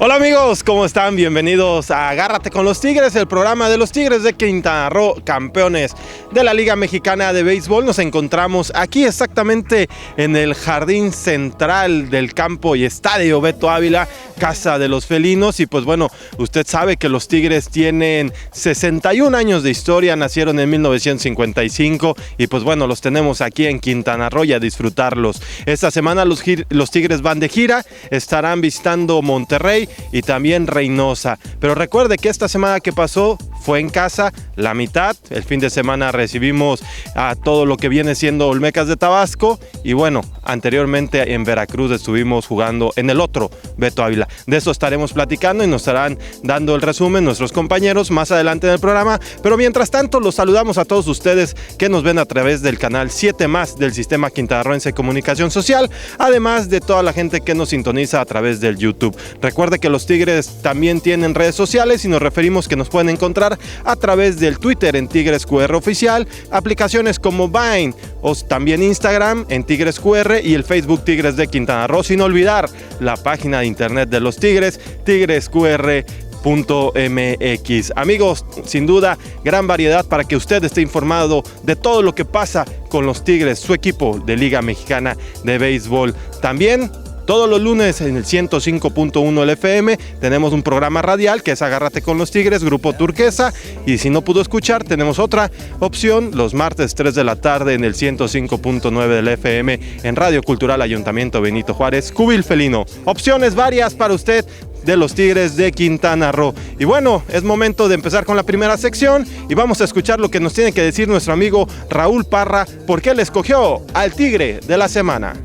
Hola amigos, ¿cómo están? Bienvenidos a Agárrate con los Tigres, el programa de los Tigres de Quintana Roo, campeones de la Liga Mexicana de Béisbol. Nos encontramos aquí exactamente en el jardín central del campo y estadio Beto Ávila, casa de los felinos. Y pues bueno, usted sabe que los Tigres tienen 61 años de historia, nacieron en 1955 y pues bueno, los tenemos aquí en Quintana Roo y a disfrutarlos. Esta semana los Tigres van de gira, estarán visitando Monterrey y también Reynosa. Pero recuerde que esta semana que pasó fue en casa, la mitad. El fin de semana recibimos a todo lo que viene siendo Olmecas de Tabasco. Y bueno, anteriormente en Veracruz estuvimos jugando en el otro Beto Ávila. De eso estaremos platicando y nos estarán dando el resumen nuestros compañeros más adelante en el programa. Pero mientras tanto, los saludamos a todos ustedes que nos ven a través del canal 7 más del Sistema Quintanarroense de Comunicación Social, además de toda la gente que nos sintoniza a través del YouTube. Recuerde que los Tigres también tienen redes sociales y nos referimos que nos pueden encontrar a través del Twitter en Tigres QR Oficial, aplicaciones como Vine o también Instagram en Tigres QR y el Facebook Tigres de Quintana Roo, sin olvidar la página de internet de los Tigres, tigresqr.mx. Amigos, sin duda, gran variedad para que usted esté informado de todo lo que pasa con los Tigres, su equipo de Liga Mexicana de Béisbol. También todos los lunes en el 105.1 del FM tenemos un programa radial que es Agárrate con los Tigres, Grupo Turquesa. Y si no pudo escuchar, tenemos otra opción los martes 3 de la tarde en el 105.9 del FM en Radio Cultural Ayuntamiento Benito Juárez, Cubil Felino. Opciones varias para usted de los Tigres de Quintana Roo. Y bueno, es momento de empezar con la primera sección y vamos a escuchar lo que nos tiene que decir nuestro amigo Raúl Parra, porque él escogió al Tigre de la semana.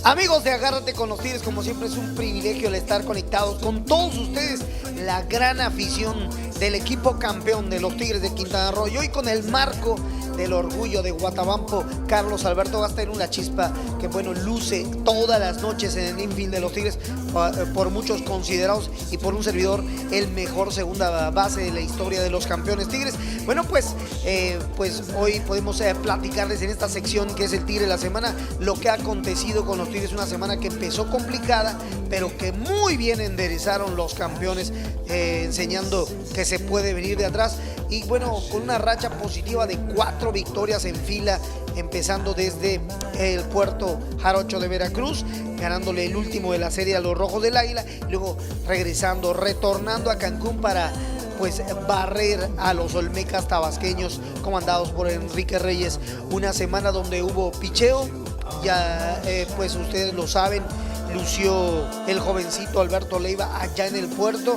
Amigos de Agárrate con los Tigres, como siempre es un privilegio el estar conectados con todos ustedes, la gran afición del equipo campeón de los Tigres de Quintana Roo. Y hoy con el marco del orgullo de Guatabampo, Carlos Alberto Gastelum, la chispa que bueno, luce todas las noches en el infield de los Tigres, por muchos considerados y por un servidor el mejor segunda base de la historia de los campeones Tigres. Bueno, pues hoy podemos platicarles en esta sección que es el Tigre de la semana, lo que ha acontecido con los Tigres, una semana que empezó complicada, pero que muy bien enderezaron los campeones, enseñando que se puede venir de atrás. Y bueno, con una racha positiva de 4 victorias en fila, empezando desde el puerto Jarocho de Veracruz, ganándole el último de la serie a los Rojos del Águila, y luego retornando a Cancún para pues barrer a los Olmecas tabasqueños comandados por Enrique Reyes. Una semana donde hubo picheo, ya pues ustedes lo saben, lució el jovencito Alberto Leiva allá en el puerto.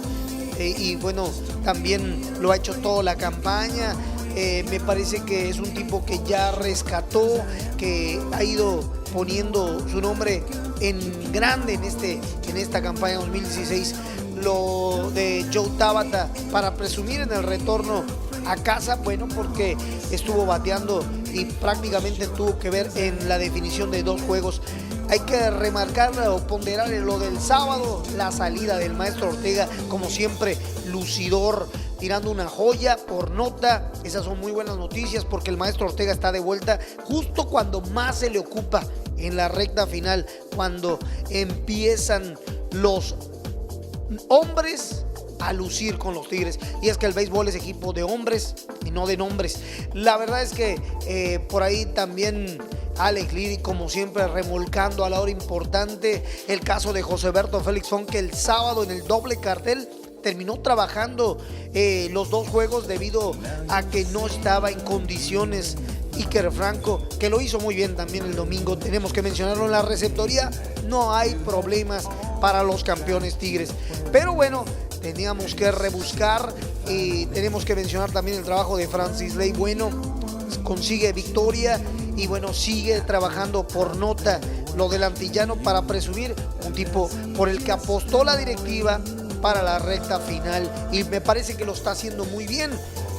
Y bueno, también lo ha hecho toda la campaña. Me parece que es un tipo que ya rescató, que ha ido poniendo su nombre en grande en esta campaña 2016. Lo de Joe Tabata para presumir en el retorno a casa, bueno, porque estuvo bateando y prácticamente tuvo que ver en la definición de 2 juegos. Hay que remarcar o ponderar lo del sábado, la salida del maestro Ortega, como siempre, lucidor, tirando una joya por nota. Esas son muy buenas noticias porque el maestro Ortega está de vuelta justo cuando más se le ocupa, en la recta final, cuando empiezan los hombres a lucir con los Tigres. Y es que el béisbol es equipo de hombres y no de nombres. La verdad es que por ahí también Alex Liri, como siempre, remolcando a la hora importante. El caso de Joséberto Félix Font, que el sábado en el doble cartel terminó trabajando los 2 juegos debido a que no estaba en condiciones. Iker Franco, que lo hizo muy bien también el domingo, tenemos que mencionarlo en la receptoría. No hay problemas para los campeones Tigres, pero bueno, teníamos que rebuscar y tenemos que mencionar también el trabajo de Francis Ley. Bueno, consigue victoria y bueno, sigue trabajando por nota lo del antillano para presumir, un tipo por el que apostó la directiva para la recta final y me parece que lo está haciendo muy bien,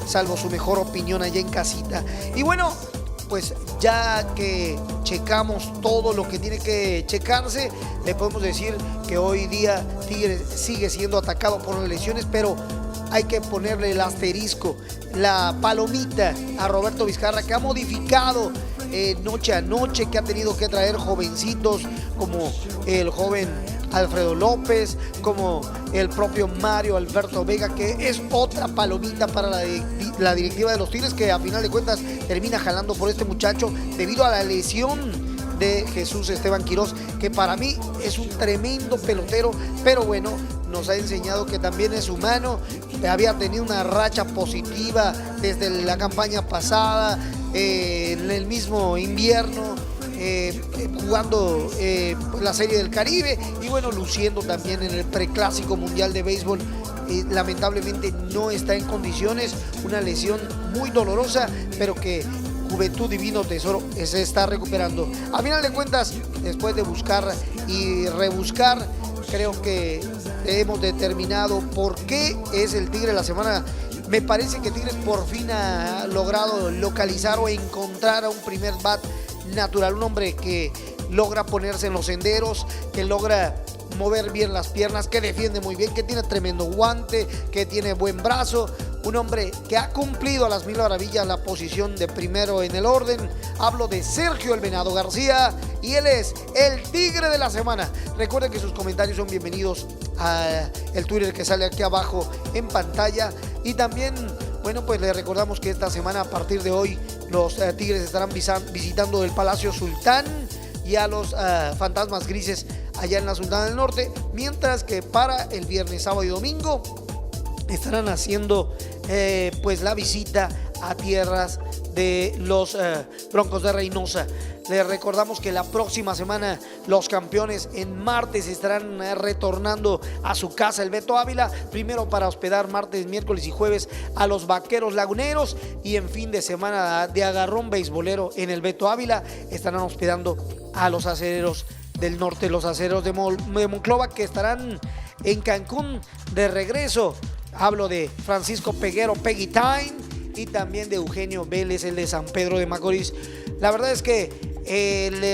salvo su mejor opinión allá en casita. Y bueno, pues ya que checamos todo lo que tiene que checarse, le podemos decir que hoy día Tigres sigue siendo atacado por las lesiones, pero hay que ponerle el asterisco, la palomita a Roberto Vizcarra, que ha modificado noche a noche, que ha tenido que traer jovencitos como el joven Alfredo López, como el propio Mario Alberto Vega, que es otra palomita para la directiva de los Tigres, que a final de cuentas termina jalando por este muchacho debido a la lesión de Jesús Esteban Quirós, que para mí es un tremendo pelotero, pero bueno, nos ha enseñado que también es humano. Había tenido una racha positiva desde la campaña pasada, en el mismo invierno, jugando la Serie del Caribe y bueno, luciendo también en el preclásico mundial de béisbol. Lamentablemente no está en condiciones, una lesión muy dolorosa, pero que Juventud Divino Tesoro se está recuperando. A final de cuentas, después de buscar y rebuscar, creo que hemos determinado por qué es el Tigre de la semana. Me parece que Tigres por fin ha logrado localizar o encontrar a un primer bat natural, un hombre que logra ponerse en los senderos, que logra mover bien las piernas, que defiende muy bien, que tiene tremendo guante, que tiene buen brazo, un hombre que ha cumplido a las mil maravillas la posición de primero en el orden. Hablo de Sergio El Venado García y él es el Tigre de la semana. Recuerden que sus comentarios son bienvenidos al Twitter que sale aquí abajo en pantalla, y también, bueno, pues les recordamos que esta semana, a partir de hoy, los Tigres estarán visitando el Palacio Sultán y a los Fantasmas Grises allá en la Sultana del Norte, mientras que para el viernes, sábado y domingo estarán haciendo pues la visita a tierras de los Broncos de Reynosa. Les recordamos que la próxima semana los campeones en martes estarán retornando a su casa, el Beto Ávila, primero para hospedar martes, miércoles y jueves a los Vaqueros Laguneros, y en fin de semana de agarrón beisbolero en el Beto Ávila estarán hospedando a los Acereros del Norte, los Acereros de Monclova, que estarán en Cancún de regreso. Hablo de Francisco Peguero, Peggy Time, y también de Eugenio Vélez, el de San Pedro de Macorís. La verdad es que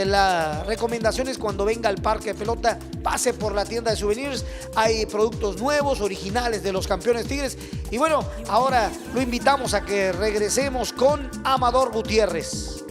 la recomendación es, cuando venga al parque de pelota, pase por la tienda de souvenirs. Hay productos nuevos, originales de los campeones Tigres. Y bueno, ahora lo invitamos a que regresemos con Amador Gutiérrez.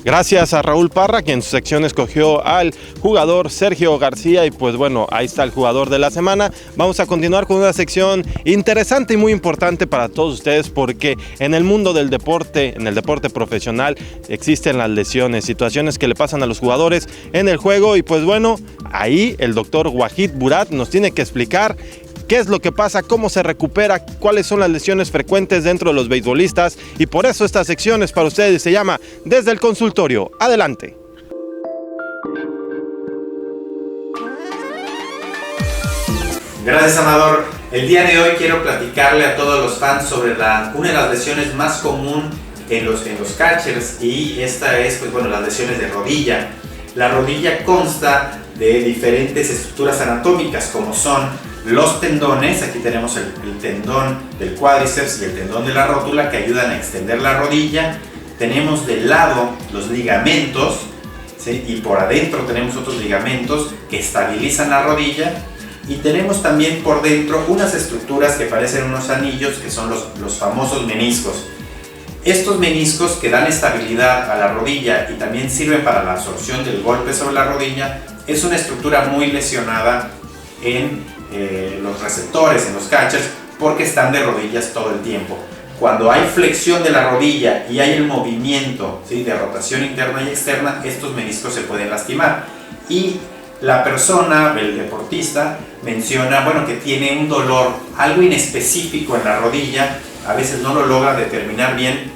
Gracias a Raúl Parra, quien en su sección escogió al jugador Sergio García, y pues bueno, ahí está el jugador de la semana. Vamos a continuar con una sección interesante y muy importante para todos ustedes, porque en el mundo del deporte, en el deporte profesional, existen las lesiones, situaciones que le pasan a los jugadores en el juego, y pues bueno, ahí el doctor Wahid Burat nos tiene que explicar qué es lo que pasa, cómo se recupera, cuáles son las lesiones frecuentes dentro de los beisbolistas, y por eso esta sección es para ustedes, se llama Desde el Consultorio. Adelante. Gracias, Amador. El día de hoy quiero platicarle a todos los fans sobre una de las lesiones más común en los catchers, y esta es, pues bueno, las lesiones de rodilla. La rodilla consta de diferentes estructuras anatómicas, como son los tendones. Aquí tenemos el tendón del cuádriceps y el tendón de la rótula, que ayudan a extender la rodilla. Tenemos de lado los ligamentos, ¿sí? Y por adentro tenemos otros ligamentos que estabilizan la rodilla. Y tenemos también por dentro unas estructuras que parecen unos anillos, que son los famosos meniscos. Estos meniscos, que dan estabilidad a la rodilla y también sirven para la absorción del golpe sobre la rodilla, es una estructura muy lesionada en los receptores, en los catchers, porque están de rodillas todo el tiempo. Cuando hay flexión de la rodilla y hay el movimiento, ¿sí?, de rotación interna y externa, estos meniscos se pueden lastimar. Y la persona, el deportista, menciona, bueno, que tiene un dolor, algo inespecífico en la rodilla, a veces no lo logra determinar bien,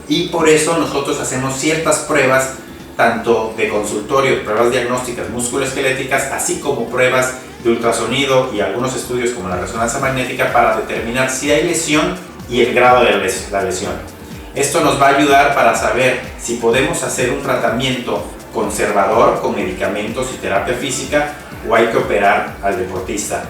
y por eso nosotros hacemos ciertas pruebas, tanto de consultorio, pruebas diagnósticas musculoesqueléticas, así como pruebas de ultrasonido y algunos estudios como la resonancia magnética, para determinar si hay lesión y el grado de la lesión. Esto nos va a ayudar para saber si podemos hacer un tratamiento conservador con medicamentos y terapia física, o hay que operar al deportista.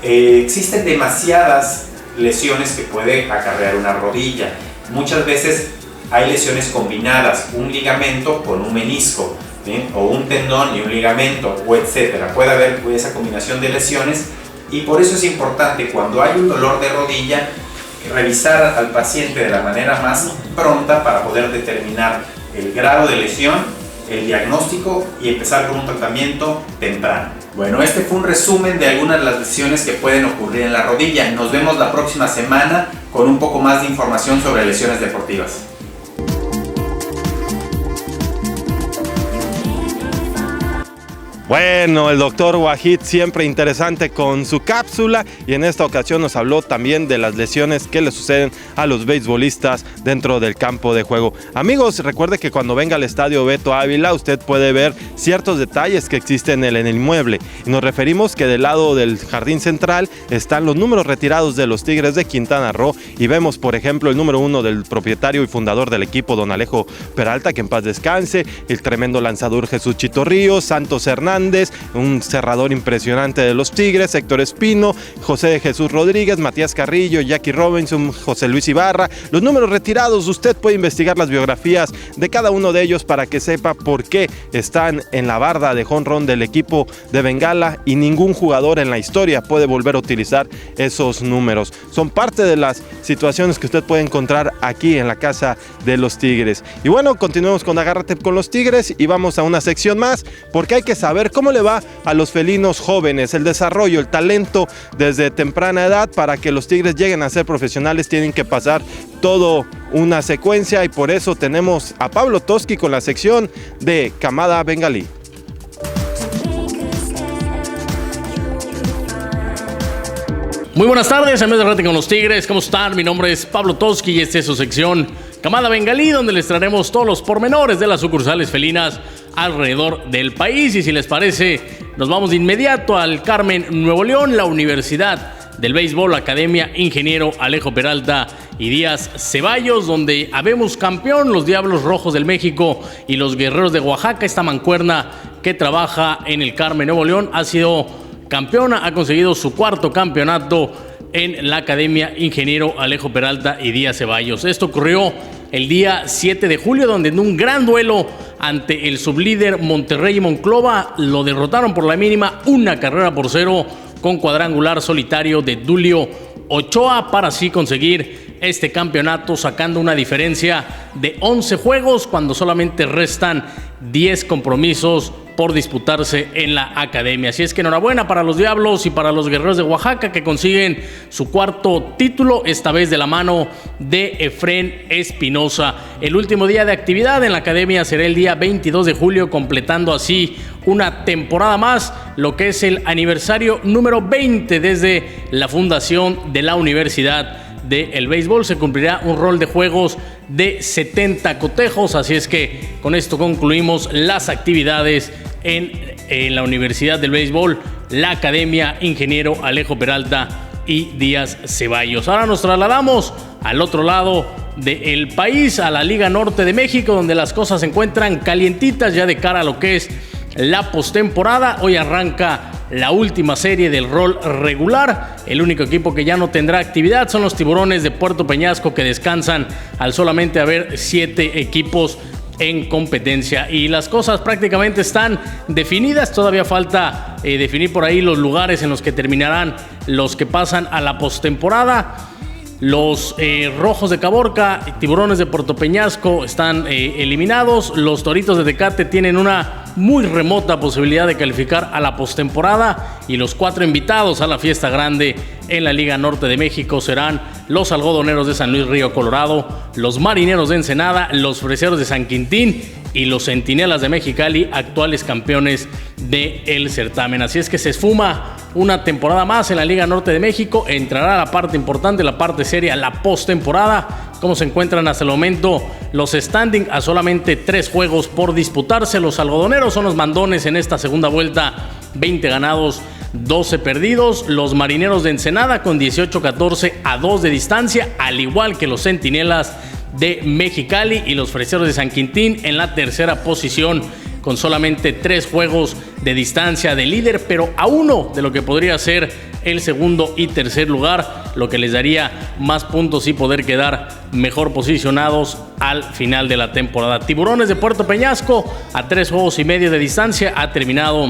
Existen demasiadas lesiones que puede acarrear una rodilla. Muchas veces hay lesiones combinadas, un ligamento con un menisco. ¿sí? O un tendón y un ligamento, o etcétera. Puede haber esa combinación de lesiones, y por eso es importante, cuando hay un dolor de rodilla, revisar al paciente de la manera más pronta para poder determinar el grado de lesión, el diagnóstico y empezar con un tratamiento temprano. Bueno, este fue un resumen de algunas de las lesiones que pueden ocurrir en la rodilla. Nos vemos la próxima semana con un poco más de información sobre lesiones deportivas. Bueno, el doctor Wahid siempre interesante con su cápsula, y en esta ocasión nos habló también de las lesiones que le suceden a los beisbolistas dentro del campo de juego. Amigos, recuerde que cuando venga al estadio Beto Ávila usted puede ver ciertos detalles que existen en el inmueble, y nos referimos que del lado del jardín central están los números retirados de los Tigres de Quintana Roo, y vemos por ejemplo el número 1 del propietario y fundador del equipo, don Alejo Peralta, que en paz descanse, el tremendo lanzador Jesús Chito Ríos, Santos Hernández, un cerrador impresionante de los Tigres, Héctor Espino, José de Jesús Rodríguez, Matías Carrillo, Jackie Robinson, José Luis Ibarra. Los números retirados, usted puede investigar las biografías de cada uno de ellos para que sepa por qué están en la barda de jonrón del equipo de Bengala, y ningún jugador en la historia puede volver a utilizar esos números. Son parte de las situaciones que usted puede encontrar aquí en la casa de los Tigres. Y bueno, continuemos con Agárrate con los Tigres y vamos a una sección más, porque hay que saber cómo le va a los felinos jóvenes, el desarrollo, el talento desde temprana edad. Para que los Tigres lleguen a ser profesionales tienen que pasar todo una secuencia, y por eso tenemos a Pablo Toski con la sección de Camada Bengalí. Muy buenas tardes, amigos de Agárrate con los Tigres, ¿cómo están? Mi nombre es Pablo Toski y esta es su sección Camada Bengalí, donde les traeremos todos los pormenores de las sucursales felinas alrededor del país. Y si les parece, nos vamos de inmediato al Carmen, Nuevo León, la Universidad del Béisbol, Academia Ingeniero Alejo Peralta y Díaz Ceballos, donde habemos campeón los Diablos Rojos del México y los Guerreros de Oaxaca. Esta mancuerna que trabaja en el Carmen, Nuevo León, ha sido campeona, ha conseguido su cuarto campeonato en la Academia Ingeniero Alejo Peralta y Díaz Ceballos. Esto ocurrió el día 7 de julio, donde en un gran duelo ante el sublíder Monterrey y Monclova lo derrotaron por la mínima 1-0 con cuadrangular solitario de Dulio Ochoa, para así conseguir este campeonato, sacando una diferencia de 11 juegos cuando solamente restan 10 compromisos por disputarse en la academia. Así es que enhorabuena para los Diablos y para los Guerreros de Oaxaca, que consiguen su cuarto título, esta vez de la mano de Efrén Espinosa. El último día de actividad en la academia será el día 22 de julio, completando así una temporada más, lo que es el aniversario número 20 desde la fundación de la Universidad del Béisbol. Se cumplirá un rol de juegos de 70 cotejos, así es que con esto concluimos las actividades en la Universidad del Béisbol, la Academia Ingeniero Alejo Peralta y Díaz Ceballos. Ahora nos trasladamos al otro lado del país, a la Liga Norte de México, donde las cosas se encuentran calientitas ya de cara a lo que es la postemporada. Hoy arranca la última serie del rol regular. El único equipo que ya no tendrá actividad son los Tiburones de Puerto Peñasco, que descansan al solamente haber 7 equipos en competencia, y las cosas prácticamente están definidas. Todavía falta definir por ahí los lugares en los que terminarán los que pasan a la postemporada. Los Rojos de Caborca y Tiburones de Puerto Peñasco están eliminados. Los Toritos de Tecate tienen una muy remota posibilidad de calificar a la postemporada, y los 4 invitados a la fiesta grande en la Liga Norte de México serán los Algodoneros de San Luis Río Colorado, los Marineros de Ensenada, los Freseros de San Quintín y los Centinelas de Mexicali, actuales campeones del certamen. Así es que se esfuma una temporada más en la Liga Norte de México. Entrará la parte importante, la parte seria, la postemporada. ¿Cómo se encuentran hasta el momento los standings? A solamente 3 juegos por disputarse. Los Algodoneros son los mandones en esta segunda vuelta, 20 ganados, 12 perdidos. Los Marineros de Ensenada con 18-14 a 2 de distancia, al igual que los Centinelas de Mexicali, y los Freseros de San Quintín en la tercera posición con solamente 3 juegos de distancia de líder, pero a 1 de lo que podría ser el segundo y tercer lugar. lo que les daría más puntos y poder quedar mejor posicionados al final de la temporada. Tiburones de Puerto Peñasco, a 3 juegos y medio de distancia, ha terminado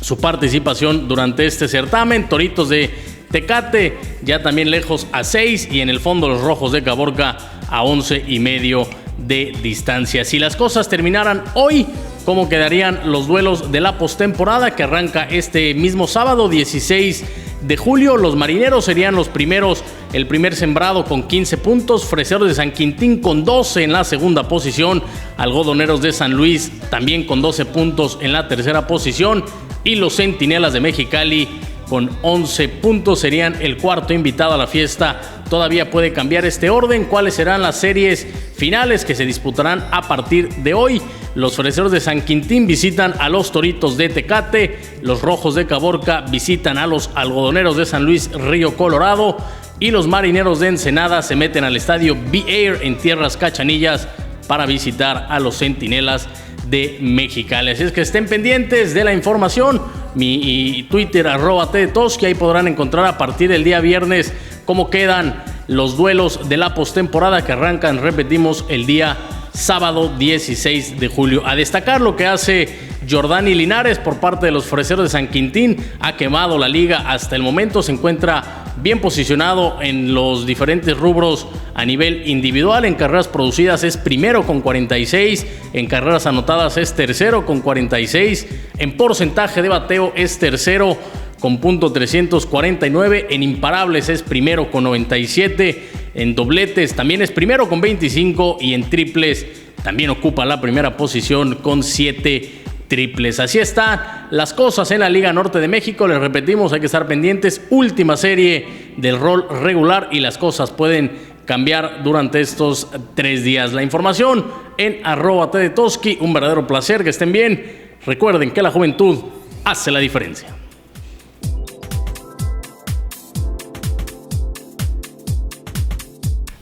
su participación durante este certamen. Toritos de Tecate ya también lejos, a 6, y en el fondo los Rojos de Caborca a 11 y medio de distancia. Si las cosas terminaran hoy, ¿cómo quedarían los duelos de la postemporada que arranca este mismo sábado 16 de julio? Los Marineros serían los primeros, el primer sembrado con 15 puntos, Freseros de San Quintín con 12 en la segunda posición, Algodoneros de San Luis también con 12 puntos en la tercera posición, y los Centinelas de Mexicali con 11 puntos serían el cuarto invitado a la fiesta. Todavía puede cambiar este orden. ¿Cuáles serán las series finales que se disputarán a partir de hoy? Los Freseros de San Quintín visitan a los Toritos de Tecate, los Rojos de Caborca visitan a los Algodoneros de San Luis Río Colorado, y los Marineros de Ensenada se meten al estadio B-Air en Tierras Cachanillas para visitar a los Centinelas de Mexicali. Así es que estén pendientes de la información. Mi Twitter @tdetoski, ahí podrán encontrar a partir del día viernes cómo quedan los duelos de la postemporada que arrancan, repetimos, el día sábado 16 de julio. A destacar lo que hace Jordani Linares por parte de los Freseros de San Quintín. Ha quemado la liga hasta el momento, se encuentra bien posicionado en los diferentes rubros a nivel individual. En carreras producidas es primero con 46, en carreras anotadas es tercero con 46, en porcentaje de bateo es tercero con .349, en imparables es primero con 97, en dobletes también es primero con 25, y en triples también ocupa la primera posición con 7 triples. Así están las cosas en la Liga Norte de México. Les repetimos, hay que estar pendientes. Última serie del rol regular y las cosas pueden cambiar durante estos 3 días. La información en @tdetoski. Un verdadero placer, que estén bien. Recuerden que la juventud hace la diferencia.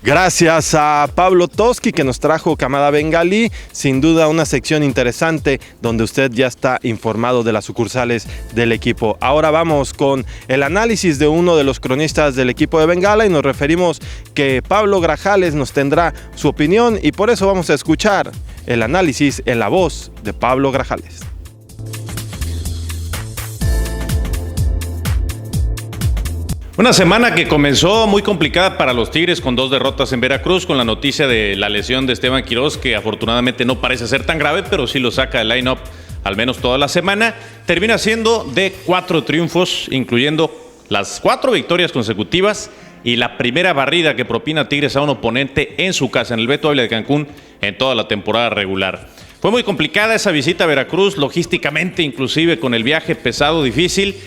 Gracias a Pablo Toski, que nos trajo Camada Bengalí. Sin duda una sección interesante donde usted ya está informado de las sucursales del equipo. Ahora vamos con el análisis de uno de los cronistas del equipo de Bengala, y nos referimos que Pablo Grajales nos tendrá su opinión, y por eso vamos a escuchar el análisis en la voz de Pablo Grajales. Una semana que comenzó muy complicada para los Tigres, con 2 derrotas en Veracruz, con la noticia de la lesión de Esteban Quiroz, que afortunadamente no parece ser tan grave, pero sí lo saca del line-up al menos toda la semana. Termina siendo de 4 triunfos, incluyendo las 4 victorias consecutivas y la primera barrida que propina Tigres a un oponente en su casa, en el Beto Ávila de Cancún, en toda la temporada regular. Fue muy complicada esa visita a Veracruz, logísticamente, inclusive con el viaje pesado, difícil.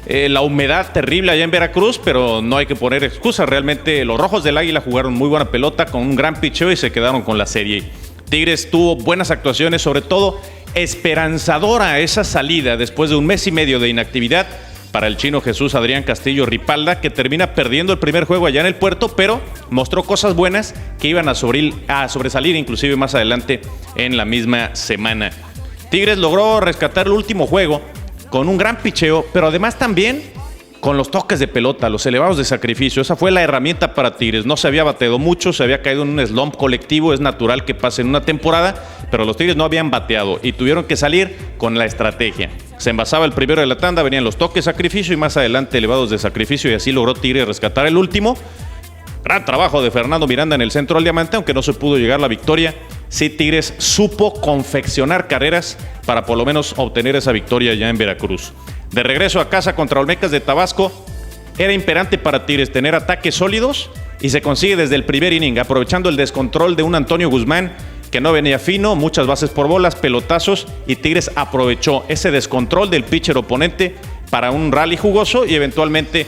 La humedad terrible allá en Veracruz, pero no hay que poner excusas. Realmente los Rojos del Águila jugaron muy buena pelota con un gran picheo y se quedaron con la serie. Tigres tuvo buenas actuaciones, sobre todo esperanzadora esa salida después de 1 mes y medio de inactividad para el chino Jesús Adrián Castillo Ripalda, que termina perdiendo el primer juego allá en el Puerto, pero mostró cosas buenas que iban a sobresalir inclusive más adelante en la misma semana. Tigres logró rescatar el último juego con un gran picheo, pero además también con los toques de pelota, los elevados de sacrificio. Esa fue la herramienta para Tigres. No se había bateado mucho, se había caído en un slump colectivo. Es natural que pase en una temporada, pero los Tigres no habían bateado y tuvieron que salir con la estrategia. Se envasaba el primero de la tanda, venían los toques de sacrificio y más adelante elevados de sacrificio, y así logró Tigres rescatar el último. Gran trabajo de Fernando Miranda en el centro del diamante, aunque no se pudo llegar a la victoria. Sí, Tigres supo confeccionar carreras para por lo menos obtener esa victoria ya en Veracruz. De regreso a casa contra Olmecas de Tabasco, era imperante para Tigres tener ataques sólidos, y se consigue desde el primer inning, aprovechando el descontrol de un Antonio Guzmán que no venía fino, muchas bases por bolas, pelotazos, y Tigres aprovechó ese descontrol del pitcher oponente para un rally jugoso y eventualmente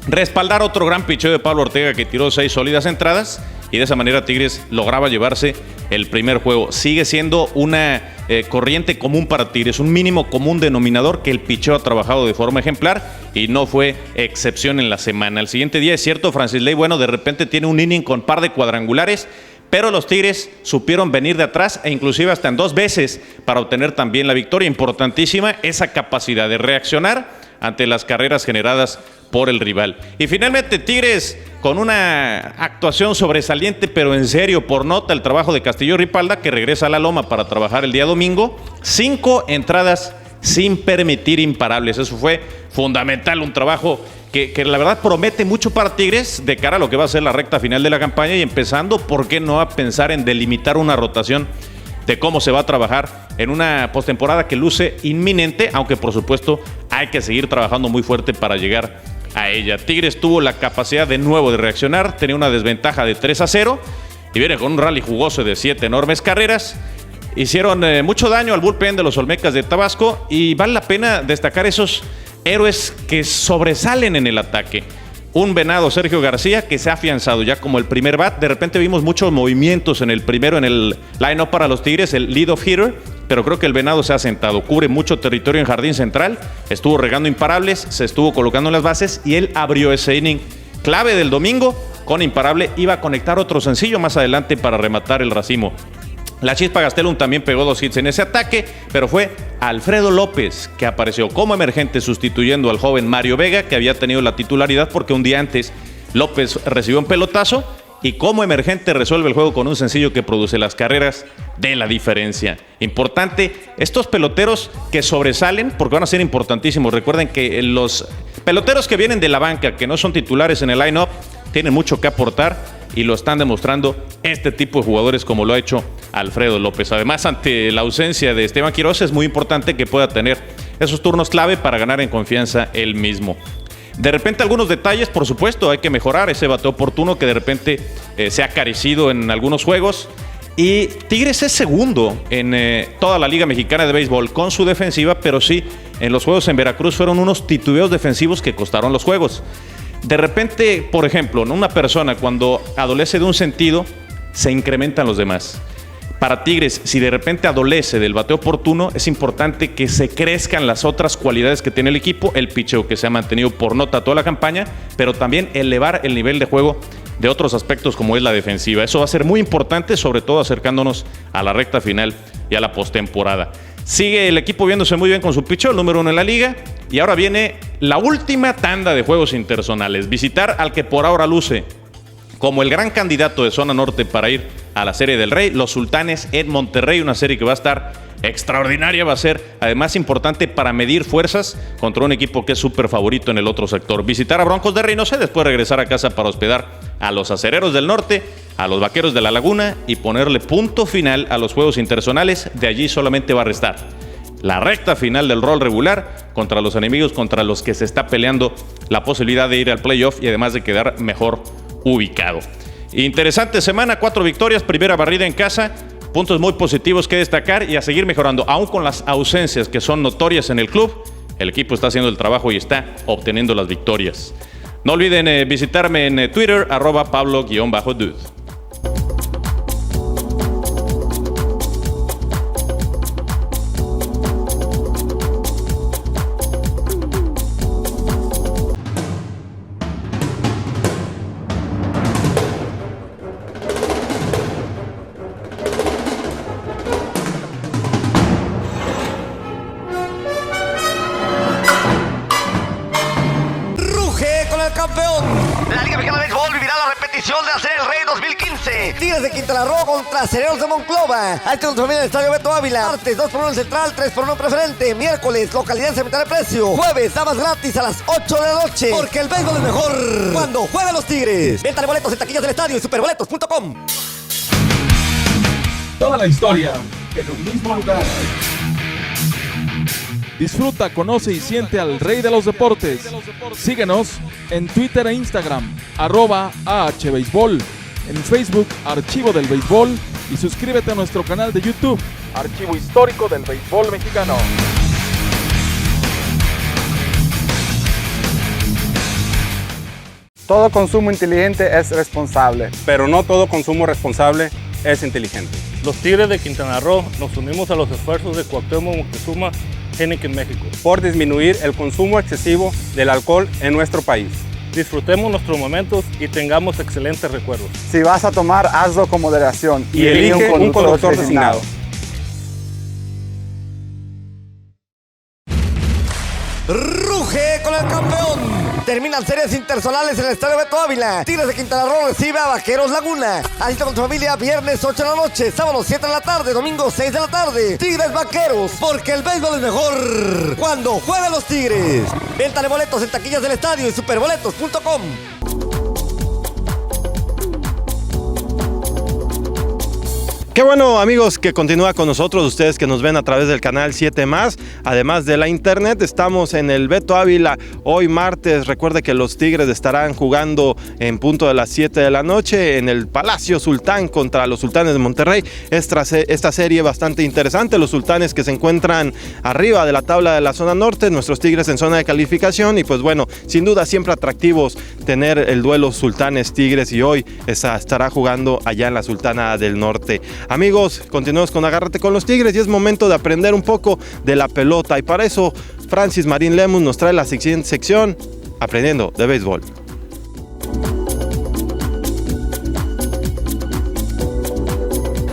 respaldar otro gran picheo de Pablo Ortega, que tiró 6 sólidas entradas, y de esa manera Tigres lograba llevarse el primer juego. Sigue siendo una corriente común para Tigres, un mínimo común denominador, que el picheo ha trabajado de forma ejemplar y no fue excepción en la semana. El siguiente día, es cierto, Francis Ley, bueno, de repente tiene un inning con par de cuadrangulares, pero los Tigres supieron venir de atrás e inclusive hasta en 2 veces para obtener también la victoria. Importantísima esa capacidad de reaccionar ante las carreras generadas por el rival. Y finalmente Tigres, con una actuación sobresaliente, pero en serio, por nota, el trabajo de Castillo Ripalda, que regresa a la Loma para trabajar el día domingo. 5 entradas sin permitir imparables. Eso fue fundamental, un trabajo que la verdad promete mucho para Tigres de cara a lo que va a ser la recta final de la campaña, y empezando, ¿por qué no?, a pensar en delimitar una rotación de cómo se va a trabajar en una postemporada que luce inminente, aunque por supuesto hay que seguir trabajando muy fuerte para llegar a ella. Tigres tuvo la capacidad de nuevo de reaccionar, tenía una desventaja de 3-0 y viene con un rally jugoso de 7 enormes carreras. Hicieron mucho daño al bullpen de los Olmecas de Tabasco, y vale la pena destacar esos héroes que sobresalen en el ataque. Un venado, Sergio García, que se ha afianzado ya como el primer bat. De repente vimos muchos movimientos en el primero, en el line-up para los Tigres, el lead-off hitter, pero creo que el venado se ha sentado. Cubre mucho territorio en jardín central, estuvo regando imparables, se estuvo colocando en las bases, y él abrió ese inning clave del domingo con imparable. Iba a conectar otro sencillo más adelante para rematar el racimo. La Chispa Gastelum también pegó 2 hits en ese ataque, pero fue Alfredo López que apareció como emergente sustituyendo al joven Mario Vega, que había tenido la titularidad porque un día antes López recibió un pelotazo, y como emergente resuelve el juego con un sencillo que produce las carreras de la diferencia. Importante, estos peloteros que sobresalen, porque van a ser importantísimos. Recuerden que los peloteros que vienen de la banca, que no son titulares en el line-up, tienen mucho que aportar, y lo están demostrando este tipo de jugadores, como lo ha hecho Alfredo López. Además, ante la ausencia de Esteban Quiroz, es muy importante que pueda tener esos turnos clave para ganar en confianza él mismo. De repente algunos detalles, por supuesto, hay que mejorar ese bateo oportuno que de repente se ha carecido en algunos juegos. Y Tigres es segundo en toda la Liga Mexicana de Béisbol con su defensiva, pero sí, en los juegos en Veracruz fueron unos titubeos defensivos que costaron los juegos. De repente, por ejemplo, una persona cuando adolece de un sentido, se incrementan los demás. Para Tigres, si de repente adolece del bateo oportuno, es importante que se crezcan las otras cualidades que tiene el equipo, el picheo que se ha mantenido por nota toda la campaña, pero también elevar el nivel de juego de otros aspectos como es la defensiva. Eso va a ser muy importante, sobre todo acercándonos a la recta final y a la postemporada. Sigue el equipo viéndose muy bien con su picheo, el número 1 en la liga, y ahora viene la última tanda de juegos interzonales. Visitar al que por ahora luce como el gran candidato de zona norte para ir a la Serie del Rey, los Sultanes en Monterrey, una serie que va a estar extraordinaria, va a ser además importante para medir fuerzas contra un equipo que es súper favorito en el otro sector. Visitar a Broncos de Reynosa, después regresar a casa para hospedar a los Acereros del Norte, a los Vaqueros de la Laguna, y ponerle punto final a los juegos interzonales. De allí solamente va a restar la recta final del rol regular contra los enemigos contra los que se está peleando la posibilidad de ir al playoff y además de quedar mejor ubicado. Interesante semana, 4 victorias, primera barrida en casa, puntos muy positivos que destacar y a seguir mejorando. Aún con las ausencias que son notorias en el club, el equipo está haciendo el trabajo y está obteniendo las victorias. No olviden visitarme en Twitter, @Pablo_Dude. La Liga Mexicana de Béisbol vivirá la repetición de la Serie del Rey 2015. Tigres de Quintana Roo contra Acereros de Monclova. Este es el Estadio Beto Ávila. Martes, 2x1 en Central, 3x1 preferente. Miércoles, localidad sin meter el precio. Jueves, damas gratis a las 8 de la noche. Porque el béisbol es mejor cuando juegan los Tigres. Venta de boletos en taquillas del estadio y superboletos.com. Toda la historia en un mismo lugar. Disfruta, conoce y siente al rey de los deportes. Síguenos en Twitter e Instagram, @AHBéisbol, en Facebook, Archivo del Béisbol, y suscríbete a nuestro canal de YouTube, Archivo Histórico del Béisbol Mexicano. Todo consumo inteligente es responsable. Pero no todo consumo responsable es inteligente. Los Tigres de Quintana Roo nos unimos a los esfuerzos de Cuauhtémoc Moctezuma, Heineken México, por disminuir el consumo excesivo del alcohol en nuestro país. Disfrutemos nuestros momentos y tengamos excelentes recuerdos. Si vas a tomar, hazlo con moderación y elige un conductor designado. ruge con el campeón. Terminan series interzonales en el Estadio Beto Ávila. Tigres de Quintana Roo recibe a Vaqueros Laguna. Asista con tu familia viernes 8 de la noche, sábado 7 de la tarde, domingo 6 de la tarde. Tigres Vaqueros, porque el béisbol es mejor cuando juegan los Tigres. Venta de boletos en taquillas del estadio y superboletos.com. Qué bueno, amigos, que continúa con nosotros, ustedes que nos ven a través del canal 7+, además de la internet. Estamos en el Beto Ávila hoy martes. Recuerde que los Tigres estarán jugando en punto de las 7 de la noche en el Palacio Sultán contra los Sultanes de Monterrey. Esta serie bastante interesante, los Sultanes que se encuentran arriba de la tabla de la zona norte, nuestros Tigres en zona de calificación, y pues bueno, sin duda siempre atractivos tener el duelo Sultanes-Tigres, y hoy estará jugando allá en la Sultana del Norte. Amigos, continuamos con Agárrate con los Tigres y es momento de aprender un poco de la pelota, y para eso Francis Marín Lemus nos trae la siguiente sección, Aprendiendo de Béisbol.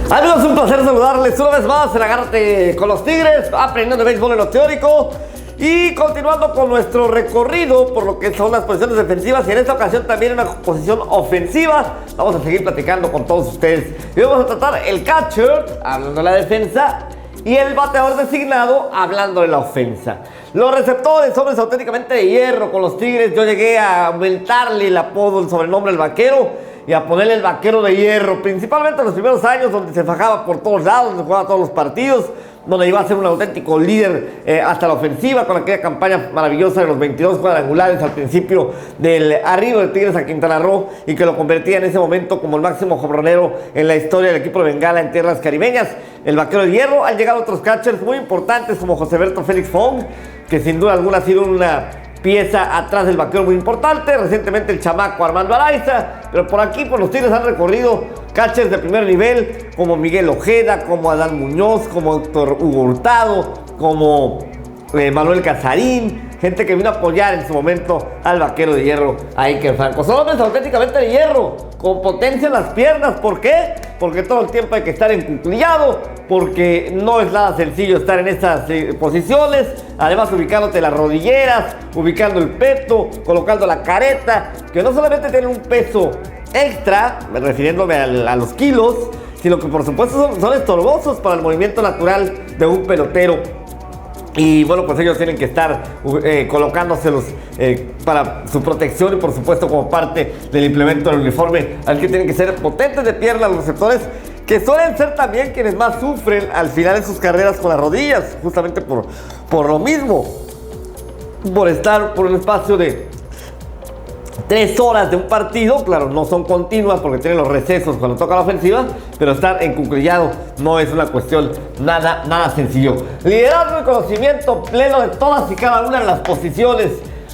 Amigos, un placer saludarles una vez más en Agárrate con los Tigres, aprendiendo de béisbol en lo teórico. Y continuando con nuestro recorrido por lo que son las posiciones defensivas, y en esta ocasión también una posición ofensiva, vamos a seguir platicando con todos ustedes. Y vamos a tratar el catcher, hablando de la defensa, y el bateador designado, hablando de la ofensa. Los receptores, hombres auténticamente de hierro con los Tigres. Yo llegué a aumentarle el apodo, el sobrenombre al vaquero, y a ponerle el vaquero de hierro, principalmente en los primeros años, donde se fajaba por todos lados, donde jugaba todos los partidos, donde iba a ser un auténtico líder hasta la ofensiva, con aquella campaña maravillosa de los 22 cuadrangulares al principio del arribo de Tigres a Quintana Roo, y que lo convertía en ese momento como el máximo jonronero en la historia del equipo de Bengala en tierras caribeñas. El vaquero de hierro. Han llegado otros catchers muy importantes como Joséberto Félix Fong, que sin duda alguna ha sido una pieza atrás del vaquero muy importante. Recientemente el chamaco Armando Araiza. Pero por aquí, por los Tigres han recorrido catchers de primer nivel como Miguel Ojeda, como Adán Muñoz, como Héctor Hugo Hurtado, como Manuel Casarín. Gente que vino a apoyar en su momento al vaquero de hierro, a Iker Franco. Son hombres auténticamente de hierro, con potencia en las piernas. ¿Por qué? Porque todo el tiempo hay que estar encuclillado, porque no es nada sencillo estar en estas posiciones. Además, ubicándote las rodilleras, ubicando el peto, colocando la careta, que no solamente tienen un peso extra, refiriéndome a los kilos, sino que por supuesto son estorbosos para el movimiento natural de un pelotero. Y bueno, pues ellos tienen que estar colocándoselos para su protección, y por supuesto como parte del implemento del uniforme. Al que tienen que ser potentes de pierna los receptores, que suelen ser también quienes más sufren al final de sus carreras con las rodillas, justamente por lo mismo, por estar por un espacio de 3 horas de un partido. Claro, no son continuas porque tienen los recesos cuando toca la ofensiva, pero estar encuclillado no es una cuestión nada sencillo. Liderazgo y conocimiento pleno de todas y cada una de las posiciones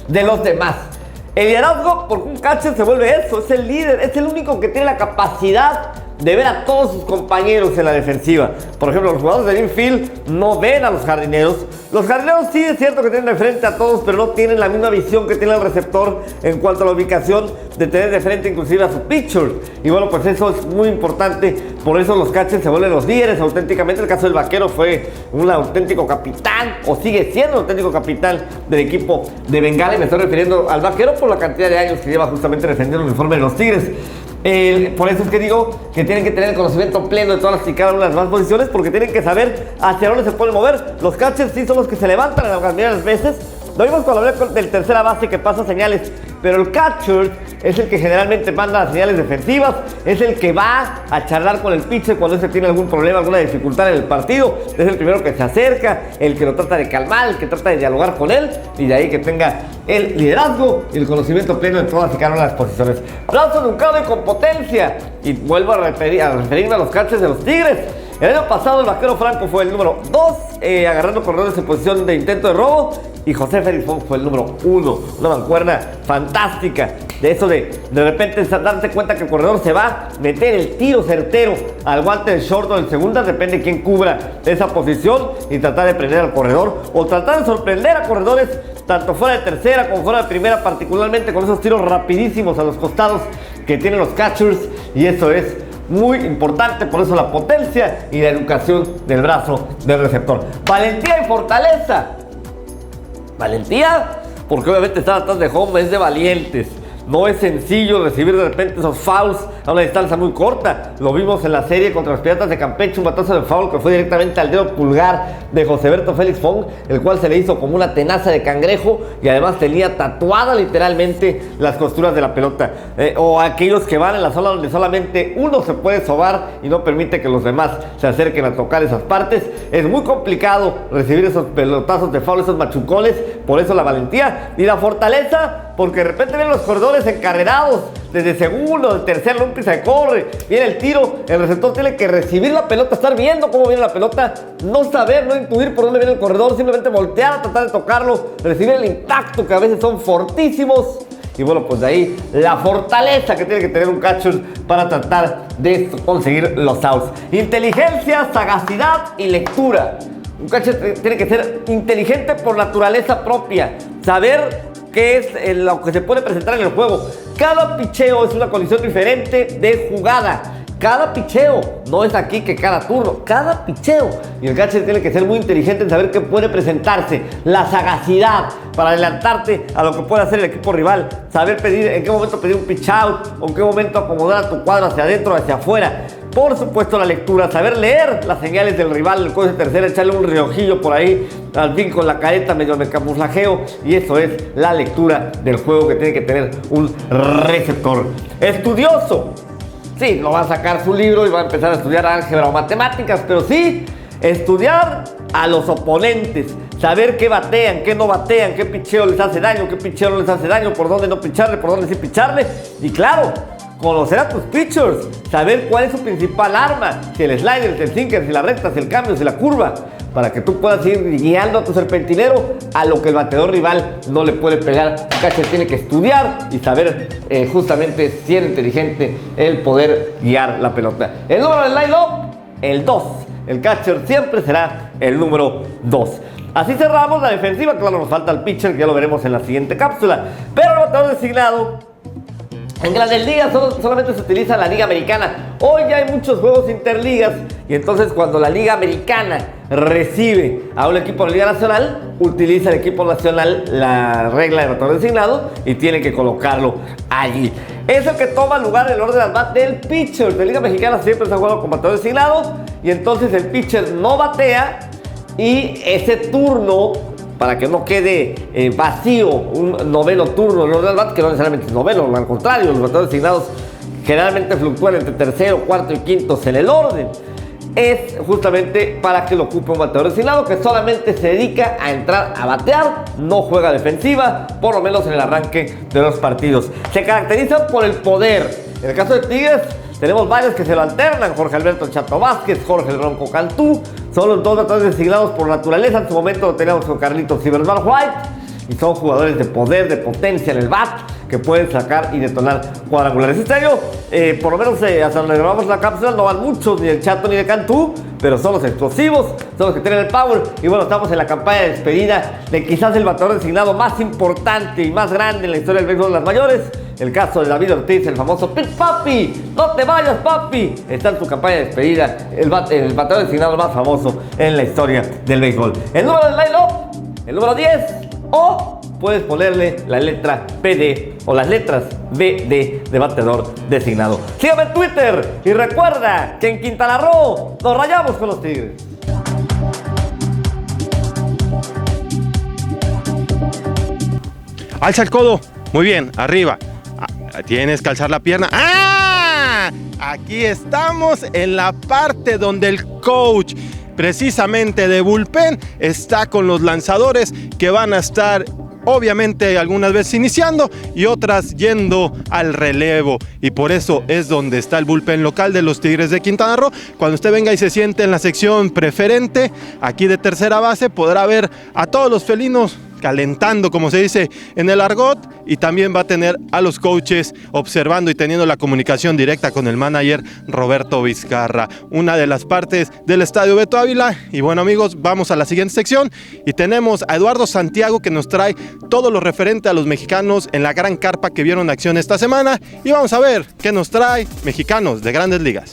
de los demás. El liderazgo, porque un catcher se vuelve eso, es el líder, es el único que tiene la capacidad de ver a todos sus compañeros en la defensiva. Por ejemplo, los jugadores del infield no ven a los jardineros. Los jardineros sí es cierto que tienen de frente a todos, pero no tienen la misma visión que tiene el receptor en cuanto a la ubicación de tener de frente inclusive a su pitcher. Y bueno, pues eso es muy importante. Por eso los catchers se vuelven los líderes auténticamente. El caso del vaquero fue un auténtico capitán, o sigue siendo un auténtico capitán del equipo de Bengala. Y me estoy refiriendo al vaquero por la cantidad de años que lleva justamente defendiendo el uniforme de los Tigres. Por eso es que digo que tienen que tener el conocimiento pleno de todas y cada una de las demás posiciones, porque tienen que saber hacia dónde se pueden mover. Los catchers sí son los que se levantan en la mayoría de las veces. Lo vimos cuando hablé del tercera base que pasa señales, pero el catcher es el que generalmente manda las señales defensivas, es el que va a charlar con el pitcher cuando ese tiene algún problema, alguna dificultad en el partido. Es el primero que se acerca, el que lo trata de calmar, el que trata de dialogar con él, y de ahí que tenga el liderazgo y el conocimiento pleno de todas y cada una de las posiciones. Brazo educado y con potencia. Y vuelvo a referirme a los catchers de los Tigres. El año pasado el vaquero Franco fue el número 2, agarrando corredores en posición de intento de robo, y José Félix Fong fue el número 1. Una mancuerna fantástica. De eso de repente darte cuenta que el corredor se va a meter el tiro certero al guante del short o del segunda, depende de quién cubra esa posición, y tratar de prender al corredor o tratar de sorprender a corredores tanto fuera de tercera como fuera de primera, particularmente con esos tiros rapidísimos a los costados que tienen los catchers, y eso es muy importante. Por eso la potencia y la educación del brazo del receptor. Valentía y fortaleza. Valentía, porque obviamente estar atrás de home es de valientes. No es sencillo recibir de repente esos fouls a una distancia muy corta. Lo vimos en la serie contra los Piratas de Campeche, un batazo de foul que fue directamente al dedo pulgar de Joseberto Félix Fong, el cual se le hizo como una tenaza de cangrejo y además tenía tatuada literalmente las costuras de la pelota. O aquellos que van en la zona donde solamente uno se puede sobar y no permite que los demás se acerquen a tocar esas partes. Es muy complicado recibir esos pelotazos de foul, esos machucones, por eso la valentía y la fortaleza, porque de repente ven los corredores encarrerados desde segundo, de tercer lumpy se corre, viene el tiro, el receptor tiene que recibir la pelota, estar viendo cómo viene la pelota, no saber, no intuir por dónde viene el corredor, simplemente voltear a tratar de tocarlo, recibir el impacto, que a veces son fortísimos. Y bueno, pues de ahí la fortaleza que tiene que tener un catcher para tratar de conseguir los outs. Inteligencia, sagacidad y lectura. Un catcher tiene que ser inteligente por naturaleza propia, saber qué es lo que se puede presentar en el juego. Cada picheo es una condición diferente de jugada. Cada picheo, no es aquí que cada turno, cada picheo. Y el catcher tiene que ser muy inteligente en saber qué puede presentarse. La sagacidad para adelantarte a lo que puede hacer el equipo rival. Saber pedir, en qué momento pedir un pitch out, o en qué momento acomodar a tu cuadro hacia adentro o hacia afuera. Por supuesto la lectura, saber leer las señales del rival, el coche tercero, echarle un riojillo por ahí, al fin con la careta medio de camuflajeo, y eso es la lectura del juego que tiene que tener un receptor. Estudioso. Sí, no va a sacar su libro y va a empezar a estudiar álgebra o matemáticas, pero sí estudiar a los oponentes, saber qué batean, qué no batean, qué picheo les hace daño, qué picheo no les hace daño, por dónde no picharle, por dónde sí picharle, y claro, conocer a tus pitchers, saber cuál es su principal arma, si el slider, si el sinker, si la recta, si el cambio, si la curva, para que tú puedas ir guiando a tu serpentinero a lo que el bateador rival no le puede pegar. El catcher tiene que estudiar y saber justamente si es inteligente el poder guiar la pelota. El número del line-up, el 2. El catcher siempre será el número 2. Así cerramos la defensiva. Claro, nos falta el pitcher, que ya lo veremos en la siguiente cápsula. Pero el bateador designado, en Grandes Ligas solamente se utiliza la Liga Americana. Hoy ya hay muchos juegos interligas y entonces cuando la Liga Americana recibe a un equipo de la Liga Nacional, utiliza el equipo nacional la regla de bateador designado y tiene que colocarlo allí. Es el que toma lugar en el orden al bat del pitcher. De Liga Mexicana siempre se ha jugado con bateador designado y entonces el pitcher no batea y ese turno, para que no quede vacío un noveno turno en el orden del bat, que no necesariamente es noveno, al contrario, los bateadores designados generalmente fluctúan entre tercero, cuarto y quinto en el orden. Es justamente para que lo ocupe un bateador designado que solamente se dedica a entrar a batear, no juega defensiva, por lo menos en el arranque de los partidos. Se caracteriza por el poder. En el caso de Tigres, tenemos varios que se lo alternan: Jorge Alberto Chato Vázquez, Jorge el Bronco Cantú. Son los dos bateadores designados por naturaleza. En su momento lo teníamos con Carlitos Ciberman White. Y son jugadores de poder, de potencia en el bat, que pueden sacar y detonar cuadrangulares. Este año, por lo menos hasta donde grabamos la cápsula, no van muchos, ni del Chato ni de Cantú, pero son los explosivos, son los que tienen el power. Y bueno, estamos en la campaña de despedida de quizás el bateador designado más importante y más grande en la historia del béisbol de las mayores. El caso de David Ortiz, el famoso Pit Papi, no te vayas papi. Está en su campaña de despedida, el bateador designado más famoso en la historia del béisbol. El número del line-up, el número 10, o puedes ponerle la letra PD o las letras BD de bateador designado. Sígueme en Twitter y recuerda que en Quintana Roo nos rayamos con los Tigres. Alza el codo, muy bien, arriba. Tienes que alzar la pierna. ¡Ah! Aquí estamos en la parte donde el coach, precisamente de bullpen, está con los lanzadores que van a estar obviamente algunas veces iniciando y otras yendo al relevo, y por eso es donde está el bullpen local de los Tigres de Quintana Roo. Cuando usted venga y se siente en la sección preferente aquí de tercera base, podrá ver a todos los felinos calentando, como se dice en el argot, y también va a tener a los coaches observando y teniendo la comunicación directa con el manager Roberto Vizcarra, una de las partes del estadio Beto Ávila. Y bueno, amigos, vamos a la siguiente sección y tenemos a Eduardo Santiago, que nos trae todo lo referente a los mexicanos en la gran carpa que vieron acción esta semana, y vamos a ver qué nos trae mexicanos de Grandes Ligas.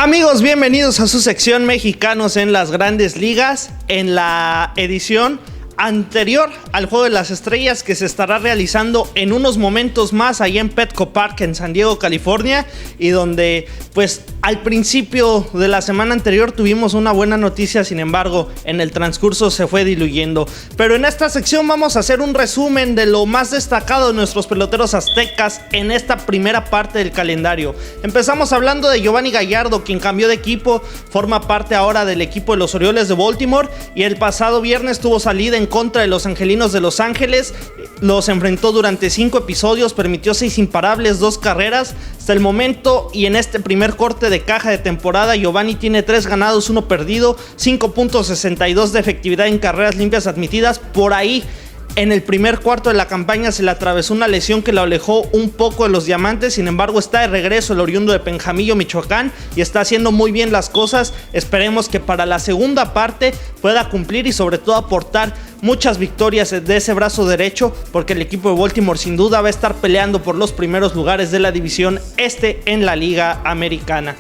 Amigos, bienvenidos a su sección Mexicanos en las Grandes Ligas, en la edición anterior al Juego de las Estrellas que se estará realizando en unos momentos más allá en Petco Park en San Diego, California, y donde pues al principio de la semana anterior tuvimos una buena noticia, sin embargo en el transcurso se fue diluyendo. Pero en esta sección vamos a hacer un resumen de lo más destacado de nuestros peloteros aztecas en esta primera parte del calendario. Empezamos hablando de Giovanny Gallardo, quien cambió de equipo, forma parte ahora del equipo de los Orioles de Baltimore, y el pasado viernes tuvo salida en contra de los Angelinos de Los Ángeles. Los enfrentó durante 5 episodios, permitió 6 imparables, 2 carreras. Hasta el momento y en este primer corte de caja de temporada, Giovanny tiene 3 ganados, 1 perdido, 5.62 de efectividad en carreras limpias admitidas. Por ahí, en el primer cuarto de la campaña se le atravesó una lesión que lo alejó un poco de los Diamantes. Sin embargo, está de regreso el oriundo de Penjamillo, Michoacán, y está haciendo muy bien las cosas. Esperemos que para la segunda parte pueda cumplir y sobre todo aportar muchas victorias de ese brazo derecho, porque el equipo de Baltimore sin duda va a estar peleando por los primeros lugares de la división este en la Liga Americana.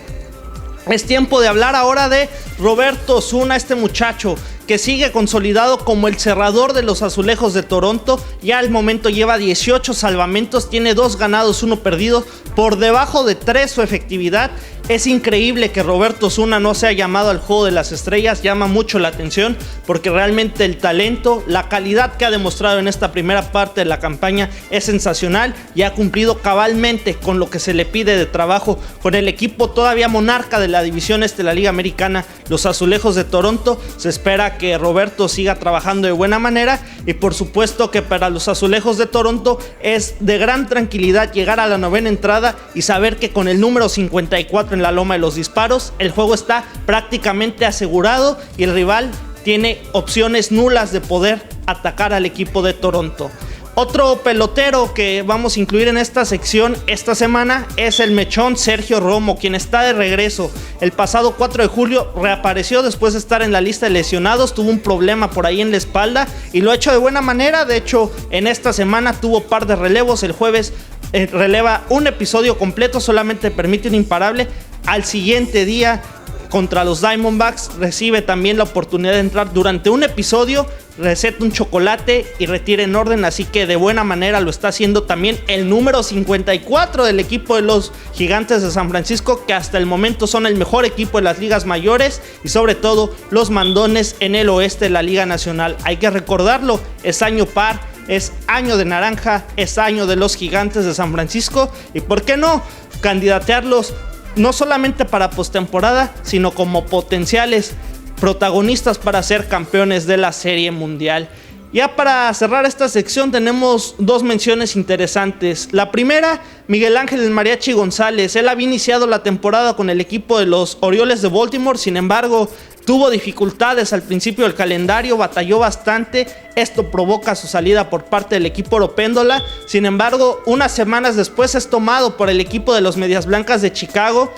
Es tiempo de hablar ahora de Roberto Osuna, este muchacho que sigue consolidado como el cerrador de los Azulejos de Toronto. Ya al momento lleva 18 salvamentos, tiene 2 ganados, 1 perdido, por debajo de 3 su efectividad. Es increíble que Roberto Osuna no sea llamado al Juego de las Estrellas, llama mucho la atención porque realmente el talento, la calidad que ha demostrado en esta primera parte de la campaña es sensacional y ha cumplido cabalmente con lo que se le pide de trabajo con el equipo todavía monarca de la división este de la Liga Americana, los Azulejos de Toronto. Se espera que Roberto siga trabajando de buena manera y por supuesto que para los Azulejos de Toronto es de gran tranquilidad llegar a la 9ª entrada y saber que con el número 54 en la loma de los disparos el juego está prácticamente asegurado y el rival tiene opciones nulas de poder atacar al equipo de Toronto. Otro pelotero que vamos a incluir en esta sección esta semana es el mechón Sergio Romo, quien está de regreso. El pasado 4 de julio reapareció después de estar en la lista de lesionados, tuvo un problema por ahí en la espalda y lo ha hecho de buena manera. De hecho, en esta semana tuvo par de relevos. El jueves releva un episodio completo, solamente permite un imparable. Al siguiente día, contra los Diamondbacks, recibe también la oportunidad de entrar durante un episodio, receta un chocolate y retira en orden, así que de buena manera lo está haciendo también el número 54 del equipo de los Gigantes de San Francisco, que hasta el momento son el mejor equipo de las ligas mayores y sobre todo los mandones en el oeste de la Liga Nacional. Hay que recordarlo, es año par, es año de naranja, es año de los Gigantes de San Francisco y por qué no candidatearlos no solamente para postemporada, sino como potenciales protagonistas para ser campeones de la Serie Mundial. Ya para cerrar esta sección tenemos 2 menciones interesantes. La primera, Miguel Ángel El Mariachi González. Él había iniciado la temporada con el equipo de los Orioles de Baltimore, sin embargo tuvo dificultades al principio del calendario, batalló bastante. Esto provoca su salida por parte del equipo Oropéndola. Sin embargo, unas semanas después es tomado por el equipo de los Medias Blancas de Chicago.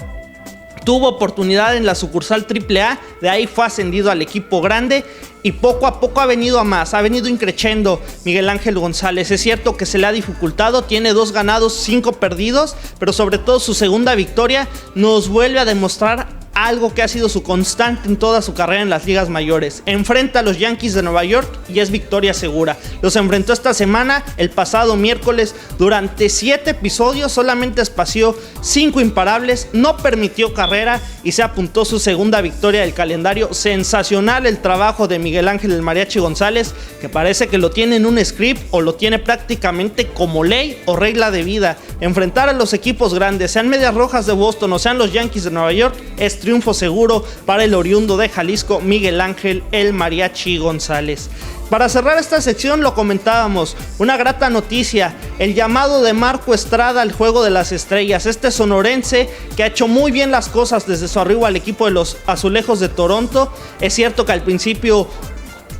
Tuvo oportunidad en la sucursal AAA, de ahí fue ascendido al equipo grande y poco a poco ha venido a más, ha venido increciendo Miguel Ángel González. Es cierto que se le ha dificultado, tiene 2 ganados, 5 perdidos, pero sobre todo su segunda victoria nos vuelve a demostrar algo que ha sido su constante en toda su carrera en las ligas mayores. Enfrenta a los Yankees de Nueva York y es victoria segura. Los enfrentó esta semana, el pasado miércoles, durante 7 episodios, solamente espació 5 imparables, no permitió carrera y se apuntó su segunda victoria del calendario. Sensacional el trabajo de Miguel Ángel El Mariachi González, que parece que lo tiene en un script o lo tiene prácticamente como ley o regla de vida. Enfrentar a los equipos grandes, sean Medias Rojas de Boston o sean los Yankees de Nueva York, es triunfo seguro para el oriundo de Jalisco, Miguel Ángel El Mariachi González. Para cerrar esta sección lo comentábamos, una grata noticia, el llamado de Marco Estrada al Juego de las Estrellas, este sonorense que ha hecho muy bien las cosas desde su arribo al equipo de los Azulejos de Toronto. Es cierto que al principio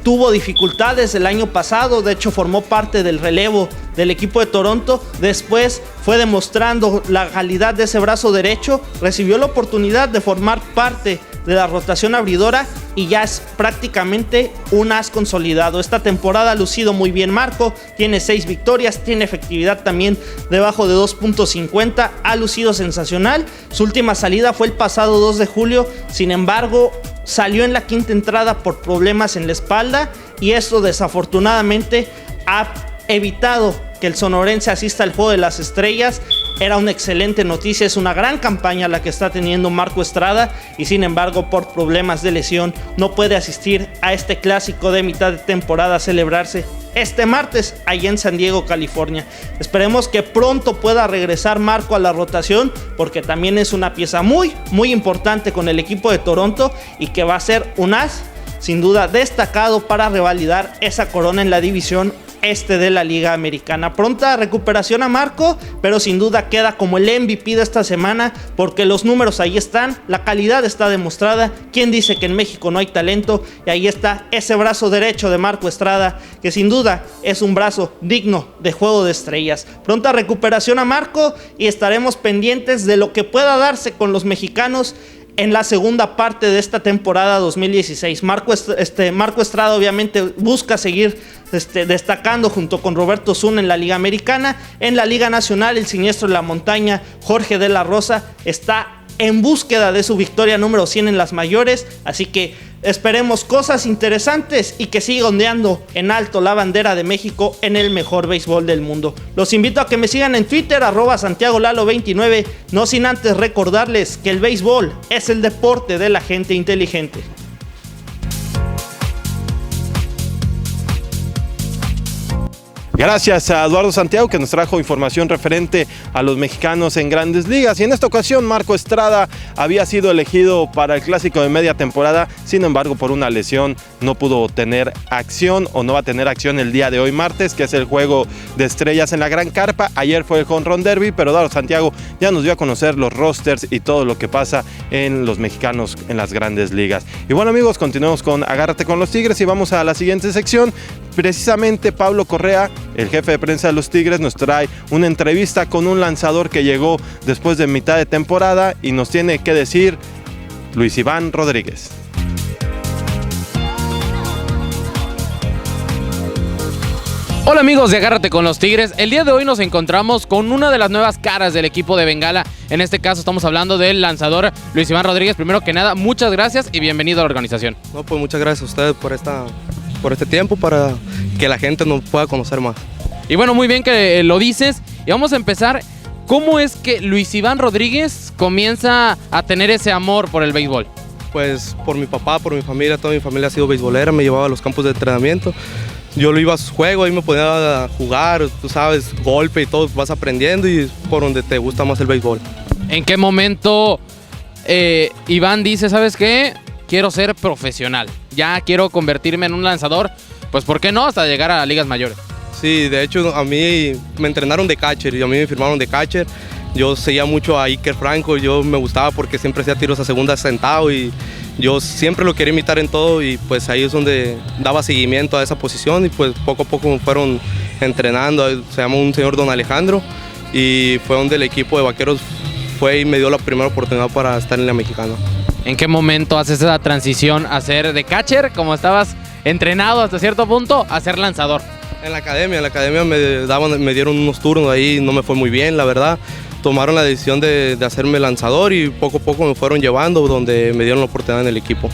tuvo dificultades el año pasado, de hecho formó parte del relevo del equipo de Toronto, después fue demostrando la calidad de ese brazo derecho, recibió la oportunidad de formar parte de la rotación abridora y ya es prácticamente un as consolidado. Esta temporada ha lucido muy bien Marco, tiene 6 victorias, tiene efectividad también debajo de 2.50, ha lucido sensacional. Su última salida fue el pasado 2 de julio, sin embargo salió en la quinta entrada por problemas en la espalda y esto desafortunadamente ha evitado que el sonorense asista al Juego de las Estrellas. Era una excelente noticia, es una gran campaña la que está teniendo Marco Estrada y sin embargo por problemas de lesión no puede asistir a este clásico de mitad de temporada a celebrarse este martes allá en San Diego, California. Esperemos que pronto pueda regresar Marco a la rotación porque también es una pieza muy importante con el equipo de Toronto y que va a ser un as sin duda destacado para revalidar esa corona en la división este de la Liga Americana. Pronta recuperación a Marco, pero sin duda queda como el MVP de esta semana porque los números ahí están, la calidad está demostrada. ¿Quién dice que en México no hay talento? Y ahí está ese brazo derecho de Marco Estrada, que sin duda es un brazo digno de Juego de Estrellas. Pronta recuperación a Marco y estaremos pendientes de lo que pueda darse con los mexicanos en la segunda parte de esta temporada 2016. Marco Estrada obviamente busca seguir destacando junto con Roberto Zuna en la Liga Americana. En la Liga Nacional, el siniestro de la montaña, Jorge de la Rosa, está en búsqueda de su victoria número 100 en las mayores, así que esperemos cosas interesantes y que siga ondeando en alto la bandera de México en el mejor béisbol del mundo. Los invito a que me sigan en Twitter, @SantiagoLalo29, no sin antes recordarles que el béisbol es el deporte de la gente inteligente. Gracias a Eduardo Santiago que nos trajo información referente a los mexicanos en Grandes Ligas. Y en esta ocasión Marco Estrada había sido elegido para el clásico de media temporada, sin embargo por una lesión no pudo tener acción o no va a tener acción el día de hoy martes, que es el Juego de Estrellas en la Gran Carpa. Ayer fue el Home Run Derby, pero Eduardo Santiago ya nos dio a conocer los rosters y todo lo que pasa en los mexicanos en las Grandes Ligas. Y bueno amigos, continuemos con Agárrate con los Tigres y vamos a la siguiente sección. Precisamente Pablo Correa, el jefe de prensa de los Tigres, nos trae una entrevista con un lanzador que llegó después de mitad de temporada y nos tiene que decir Luis Iván Rodríguez. Hola amigos de Agárrate con los Tigres, el día de hoy nos encontramos con una de las nuevas caras del equipo de Bengala. En este caso estamos hablando del lanzador Luis Iván Rodríguez. Primero que nada, muchas gracias y bienvenido a la organización. No, pues muchas gracias a ustedes por este tiempo para que la gente nos pueda conocer más. Y bueno, muy bien que lo dices. Y vamos a empezar. ¿Cómo es que Luis Iván Rodríguez comienza a tener ese amor por el béisbol? Pues por mi papá, por mi familia, toda mi familia ha sido beisbolera, me llevaba a los campos de entrenamiento. Yo lo iba a sus juegos, ahí me ponía a jugar, tú sabes, golpe y todo, vas aprendiendo y por donde te gusta más el béisbol. ¿En qué momento Iván dice, ¿sabes qué? Quiero ser profesional, ya quiero convertirme en un lanzador, pues ¿por qué no? Hasta llegar a ligas mayores. Sí, de hecho a mí me entrenaron de catcher y a mí me firmaron de catcher. Yo seguía mucho a Iker Franco, yo me gustaba porque siempre hacía tiros a segunda sentado y yo siempre lo quería imitar en todo y pues ahí es donde daba seguimiento a esa posición y pues poco a poco me fueron entrenando. Se llama un señor Don Alejandro y fue donde el equipo de Vaqueros fue y me dio la primera oportunidad para estar en la Mexicana. ¿En qué momento haces esa transición a ser de catcher, como estabas entrenado hasta cierto punto, a ser lanzador? En la academia me dieron unos turnos ahí, no me fue muy bien, la verdad. Tomaron la decisión de hacerme lanzador y poco a poco me fueron llevando donde me dieron la oportunidad en el equipo.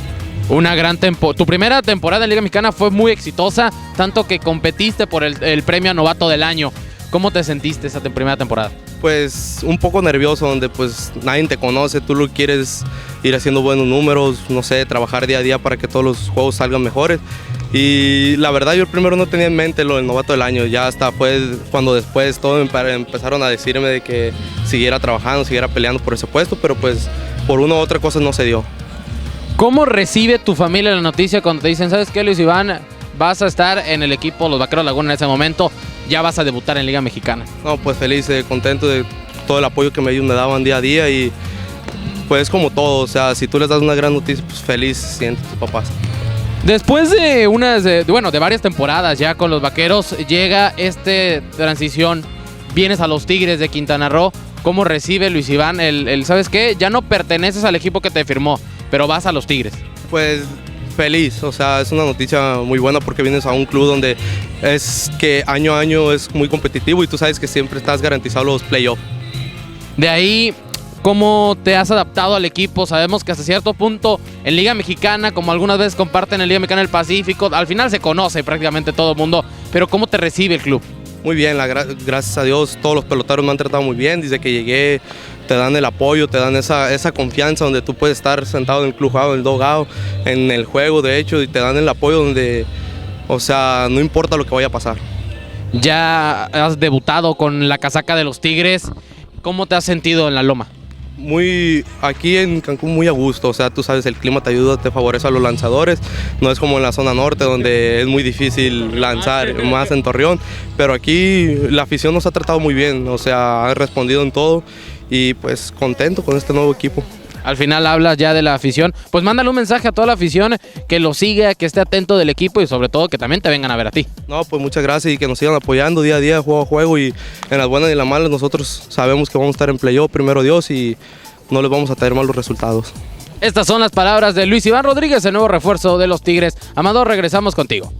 Una gran temporada. Tu primera temporada en Liga Mexicana fue muy exitosa, tanto que competiste por el premio a Novato del Año. ¿Cómo te sentiste esa primera temporada? Pues un poco nervioso, donde pues nadie te conoce, tú lo quieres ir haciendo buenos números, no sé, trabajar día a día para que todos los juegos salgan mejores. Y la verdad yo primero no tenía en mente lo del Novato del Año, ya hasta fue cuando después todos empezaron a decirme de que siguiera trabajando, siguiera peleando por ese puesto, pero pues por una u otra cosa no se dio. ¿Cómo recibe tu familia la noticia cuando te dicen, ¿sabes qué, Luis Iván? Vas a estar en el equipo Los Vaqueros Laguna en ese momento, ya vas a debutar en Liga Mexicana. No, pues feliz, contento de todo el apoyo que me daban día a día y pues como todo, o sea, si tú les das una gran noticia, pues feliz sienten tus papás. Después de de varias temporadas ya con los Vaqueros, llega transición, vienes a los Tigres de Quintana Roo. ¿Cómo recibe Luis Iván ¿sabes qué? Ya no perteneces al equipo que te firmó, pero vas a los Tigres? Pues feliz, o sea, es una noticia muy buena porque vienes a un club donde es que año a año es muy competitivo y tú sabes que siempre estás garantizado los playoffs. De ahí, ¿cómo te has adaptado al equipo? Sabemos que hasta cierto punto en Liga Mexicana, como algunas veces comparten en Liga Mexicana del Pacífico, al final se conoce prácticamente todo el mundo, pero ¿cómo te recibe el club? Muy bien, gracias a Dios todos los peloteros me han tratado muy bien. Desde que llegué te dan el apoyo, te dan esa confianza donde tú puedes estar sentado en el clubhouse, en el dugout, en el juego de hecho, y te dan el apoyo donde, o sea, no importa lo que vaya a pasar. Ya has debutado con la casaca de los Tigres. ¿Cómo te has sentido en la loma? Aquí en Cancún muy a gusto, o sea, tú sabes, el clima te ayuda, te favorece a los lanzadores, no es como en la zona norte donde es muy difícil lanzar, más en Torreón, pero aquí la afición nos ha tratado muy bien, o sea, ha respondido en todo y pues contento con este nuevo equipo. Al final hablas ya de la afición, pues mándale un mensaje a toda la afición que lo siga, que esté atento del equipo y sobre todo que también te vengan a ver a ti. No, pues muchas gracias y que nos sigan apoyando día a día, juego a juego, y en las buenas y en las malas nosotros sabemos que vamos a estar en playoff, primero Dios, y no les vamos a traer malos resultados. Estas son las palabras de Luis Iván Rodríguez, el nuevo refuerzo de los Tigres. Amador, regresamos contigo.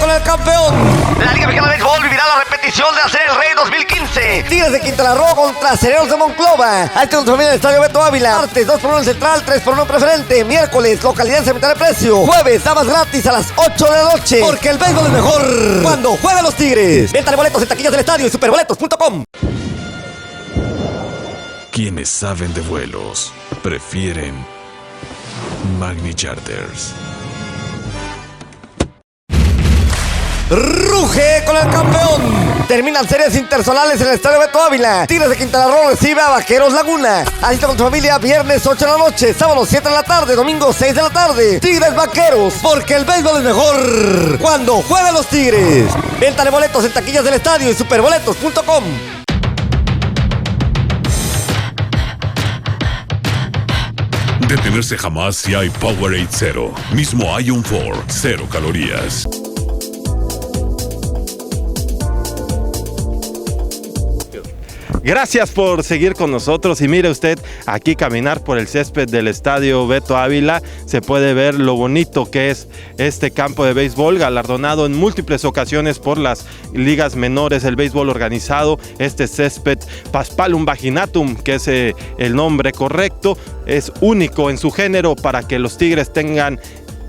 Con el campeón. La Liga Mexicana de Béisbol vivirá la repetición de la Serie del Rey 2015. Tigres de Quintana Roo contra Cereros de Monclova. Alto contra familia del Estadio Beto Ávila. Martes 2x1 en Central, 3x1 en Preferente. Miércoles, localidad en mitad de precio. Jueves, damas gratis a las 8 de la noche. Porque el béisbol es mejor cuando juegan los Tigres. Venta de boletos en taquillas del estadio y superboletos.com. Quienes saben de vuelos prefieren Magni Charters. Ruge con el campeón. Terminan series interzonales en el Estadio Beto Ávila. Tigres de Quintana Roo recibe a Vaqueros Laguna. Asista con tu familia viernes 8 de la noche, sábado 7 de la tarde, domingo 6 de la tarde. Tigres Vaqueros, porque el béisbol es mejor cuando juegan los Tigres. Venta de boletos en taquillas del estadio y superboletos.com. Detenerse jamás si hay Powerade Zero. Mismo Ion 4, 0 calorías. Gracias por seguir con nosotros y mire usted, aquí caminar por el césped del Estadio Beto Ávila se puede ver lo bonito que es este campo de béisbol, galardonado en múltiples ocasiones por las ligas menores del béisbol organizado. Este césped Paspalum vaginatum, que es el nombre correcto, es único en su género para que los Tigres tengan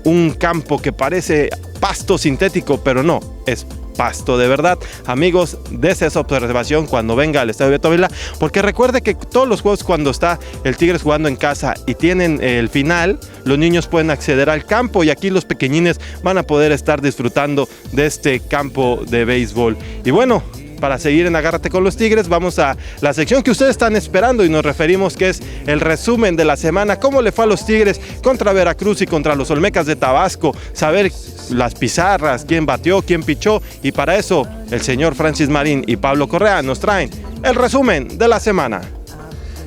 un campo que parece pasto sintético, pero no, es pasto de verdad. Amigos, dése esa observación cuando venga al Estadio Beto Ávila, porque recuerde que todos los juegos, cuando está el Tigres jugando en casa y tienen el final, los niños pueden acceder al campo y aquí los pequeñines van a poder estar disfrutando de este campo de béisbol. Y bueno, para seguir en Agárrate con los Tigres, vamos a la sección que ustedes están esperando y nos referimos, que es el resumen de la semana. ¿Cómo le fue a los Tigres contra Veracruz y contra los Olmecas de Tabasco? Saber las pizarras, quién batió, quién pichó, y para eso el señor Francis Marín y Pablo Correa nos traen el resumen de la semana.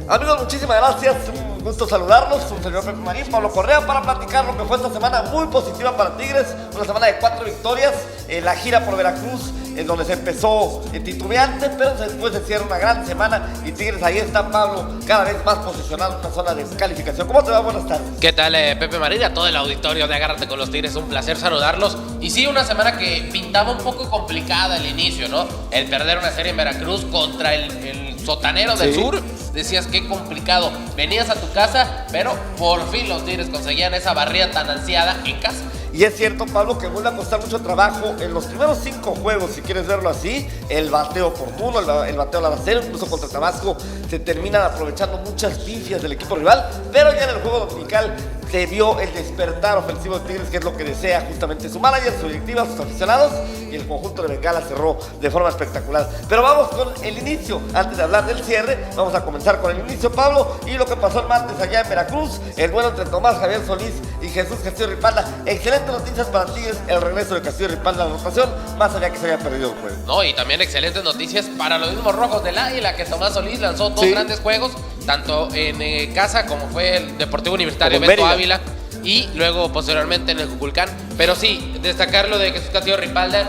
Amigos, muchísimas gracias. Un gusto saludarlos. Un señor Pepe Marín, Pablo Correa, para platicar lo que fue esta semana muy positiva para Tigres. Una semana de 4 victorias. La gira por Veracruz, en donde se empezó titubeante, pero después se cierra una gran semana y Tigres ahí está, Pablo, cada vez más posicionado en una zona de calificación. ¿Cómo te va? Buenas tardes. ¿Qué tal, Pepe Marín? A todo el auditorio de Agárrate con los Tigres, un placer saludarlos. Y sí, una semana que pintaba un poco complicada al inicio, ¿no? El perder una serie en Veracruz contra el sotanero del sur. Decías, qué complicado. Venías a tu casa, pero por fin los Tigres conseguían esa barrida tan ansiada en casa. Y es cierto, Pablo, que vuelve a costar mucho trabajo en los primeros 5 juegos, si quieres verlo así. El bateo oportuno, el bateo al aracero, incluso contra Tabasco, se terminan aprovechando muchas pifias del equipo rival, pero ya en el juego dominical se vio el despertar ofensivo de Tigres, que es lo que desea justamente su manager, su directiva, sus aficionados, y el conjunto de Bengala cerró de forma espectacular. Pero vamos con el inicio. Antes de hablar del cierre, vamos a comenzar con el inicio, Pablo, y lo que pasó el martes allá en Veracruz. El duelo entre Tomás Javier Solís y Jesús Castillo Ripalda. Excelente excelentes noticias para Tigres, el regreso de Castillo Ripalda a la rotación, más allá que se haya perdido el juego. No, y también excelentes noticias para los mismos Rojos del Águila, que Tomás Solís lanzó dos grandes juegos, tanto en casa como fue el Deportivo Universitario Beto Ávila, y luego posteriormente en el Cuculcán. Pero sí, destacar lo de Jesús Castillo Ripalda.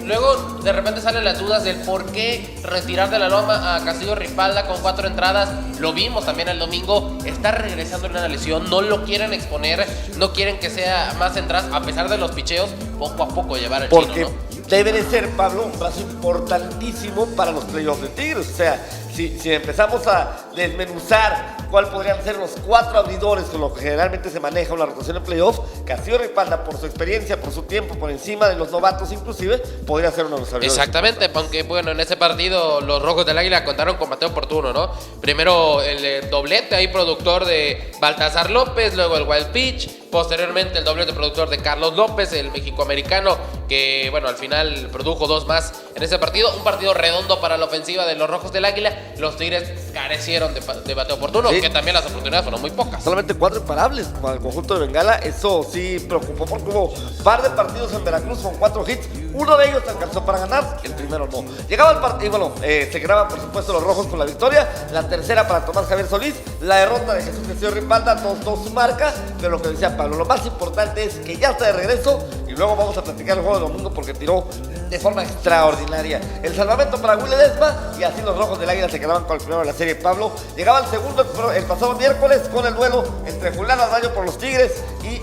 Luego de repente salen las dudas del por qué retirar de la loma a Castillo Ripalda con 4 entradas. Lo vimos también el domingo, está regresando en una lesión, no lo quieren exponer, no quieren que sea más entradas, a pesar de los picheos, poco a poco llevar el chino, ¿no? Debe de ser, Pablo, un brazo importantísimo para los playoffs de Tigres. O sea, si empezamos a desmenuzar cuál podrían ser los 4 abridores con lo que generalmente se maneja una rotación en playoffs, Castillo Ripalda, por su experiencia, por su tiempo, por encima de los novatos inclusive, podría ser uno de los abridores. Exactamente, aunque bueno, en ese partido los Rojos del Águila contaron con bateo oportuno, ¿no? Primero el doblete ahí productor de Baltasar López, luego el wild pitch, posteriormente el doblete productor de Carlos López, el mexicoamericano, que bueno, al final produjo 2 más en ese partido. Un partido redondo para la ofensiva de los Rojos del Águila. Los Tigres carecieron de bateo oportuno, que también las oportunidades fueron muy pocas. Solamente 4 imparables para el conjunto de Bengala. Eso sí preocupó porque hubo un par de partidos en Veracruz con 4 hits. Uno de ellos alcanzó para ganar, el primero no. Llegaba el partido, y bueno, se quedaban por supuesto los Rojos con la victoria. La tercera para Tomás Javier Solís. La derrota de Jesús Castillo Ripalda, 2-2 su marca. Pero lo que decía Pablo, lo más importante es que ya está de regreso. Y luego vamos a platicar el juego de domingo porque tiró de forma extraordinaria. El salvamento para Will Ledesma, y así los Rojos del Águila se quedaban con el primero de la serie. Pablo, llegaba el segundo el pasado miércoles con el duelo entre Julián Arballo por los Tigres y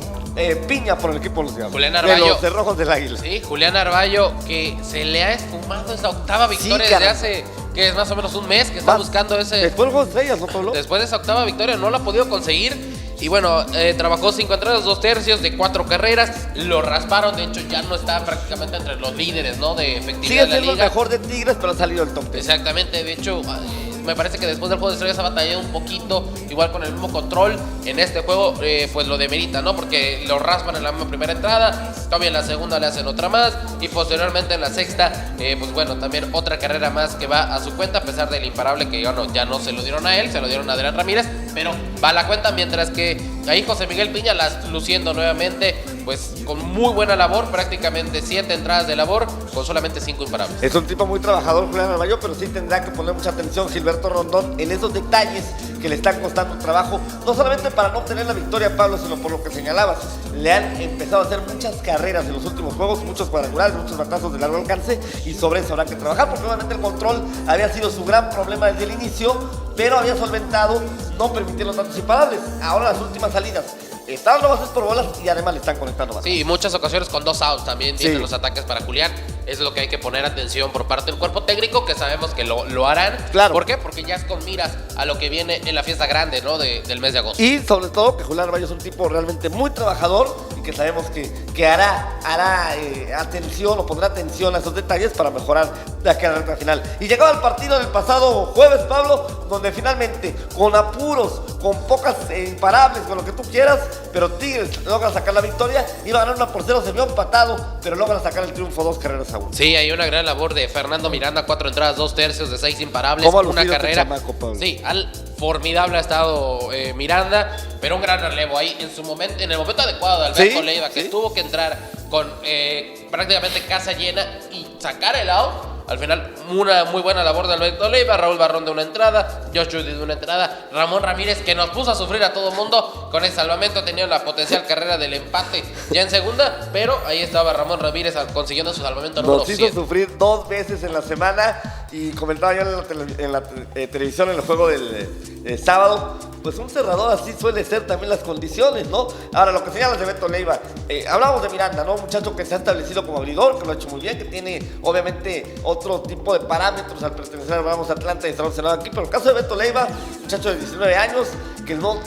Piña por el equipo de los Diablos. Julián Arballo, de los de Rojos del Águila. Sí, Julián Arballo, que se le ha esfumado esa octava victoria desde hace, que es más o menos un mes que está buscando ese. Después del juego de estrellas, ¿no, Pablo? Después de esa octava victoria no la ha podido conseguir. Y bueno, trabajó 5 entradas, 2 tercios de 4 carreras. Lo rasparon, de hecho ya no está prácticamente entre los líderes, ¿no? De efectividad sigue de la siendo liga. el mejor de Tigres, pero ha salido el top 10. Exactamente, de hecho me parece que después del juego de estrellas ha batallado un poquito, igual con el mismo control. En este juego pues lo demerita, ¿no? Porque lo raspan en la misma primera entrada, todavía en la segunda le hacen otra más, y posteriormente en la sexta pues bueno, también otra carrera más que va a su cuenta, a pesar del imparable que ya no se lo dieron a él, se lo dieron a Adrián Ramírez, pero va a la cuenta, mientras que ahí José Miguel Piña luciendo nuevamente, pues con muy buena labor, prácticamente 7 entradas de labor, con solamente 5 imparables. Es un tipo muy trabajador, Julián Arballo, pero sí tendrá que poner mucha atención Gilberto Rondón en esos detalles que le están costando un trabajo, no solamente para no obtener la victoria, Pablo, sino por lo que señalabas. Le han empezado a hacer muchas carreras en los últimos juegos, muchos cuadrangulares, muchos batazos de largo alcance, y sobre eso habrá que trabajar, porque obviamente el control había sido su gran problema desde el inicio, pero había solventado no permitir los tantos imparables. Ahora las últimas salidas están los bases por bolas y además le están conectando bases. Sí, muchas ocasiones con 2 outs también tienen los ataques para Julián. Es lo que hay que poner atención por parte del cuerpo técnico, que sabemos que lo harán. Claro. ¿Por qué? Porque ya es con miras a lo que viene en la fiesta grande, ¿no? Del mes de agosto. Y sobre todo que Julián Arballo es un tipo realmente muy trabajador y que sabemos que hará atención o pondrá atención a esos detalles para mejorar de aquí a la recta final. Y llegaba el partido del pasado jueves, Pablo, donde finalmente, con apuros, con pocas imparables, con lo que tú quieras, pero Tigres logra sacar la victoria. Iba a ganar 1-0, se vio empatado, pero logra sacar el triunfo 2-1. Sí, hay una gran labor de Fernando Miranda, 4 entradas, 2 tercios de 6 imparables, ¿Cómo una carrera. Chamaco, Pablo? Sí, formidable ha estado Miranda, pero un gran relevo ahí en el momento adecuado de Alberto Leiva, que tuvo que entrar con prácticamente casa llena y sacar el out. Al final, una muy buena labor de Alberto Leiva, Raúl Barrón de una entrada, Josh Judy de una entrada, Ramón Ramírez, que nos puso a sufrir a todo mundo con el salvamento, tenía la potencial carrera del empate ya en segunda, pero ahí estaba Ramón Ramírez consiguiendo su salvamento número 100. Nos hizo sufrir 2 veces en la semana, y comentaba yo en la televisión en el juego del sábado, pues un cerrador así suele ser también las condiciones, ¿no? Ahora, lo que señalas de Beto Leiva, hablamos de Miranda, ¿no? Un muchacho que se ha establecido como abridor, que lo ha hecho muy bien, que tiene obviamente otro tipo de parámetros al pertenecer al Ramos Atlanta y estar observado aquí, pero el caso de Beto Leiva, muchacho de 19 años, que no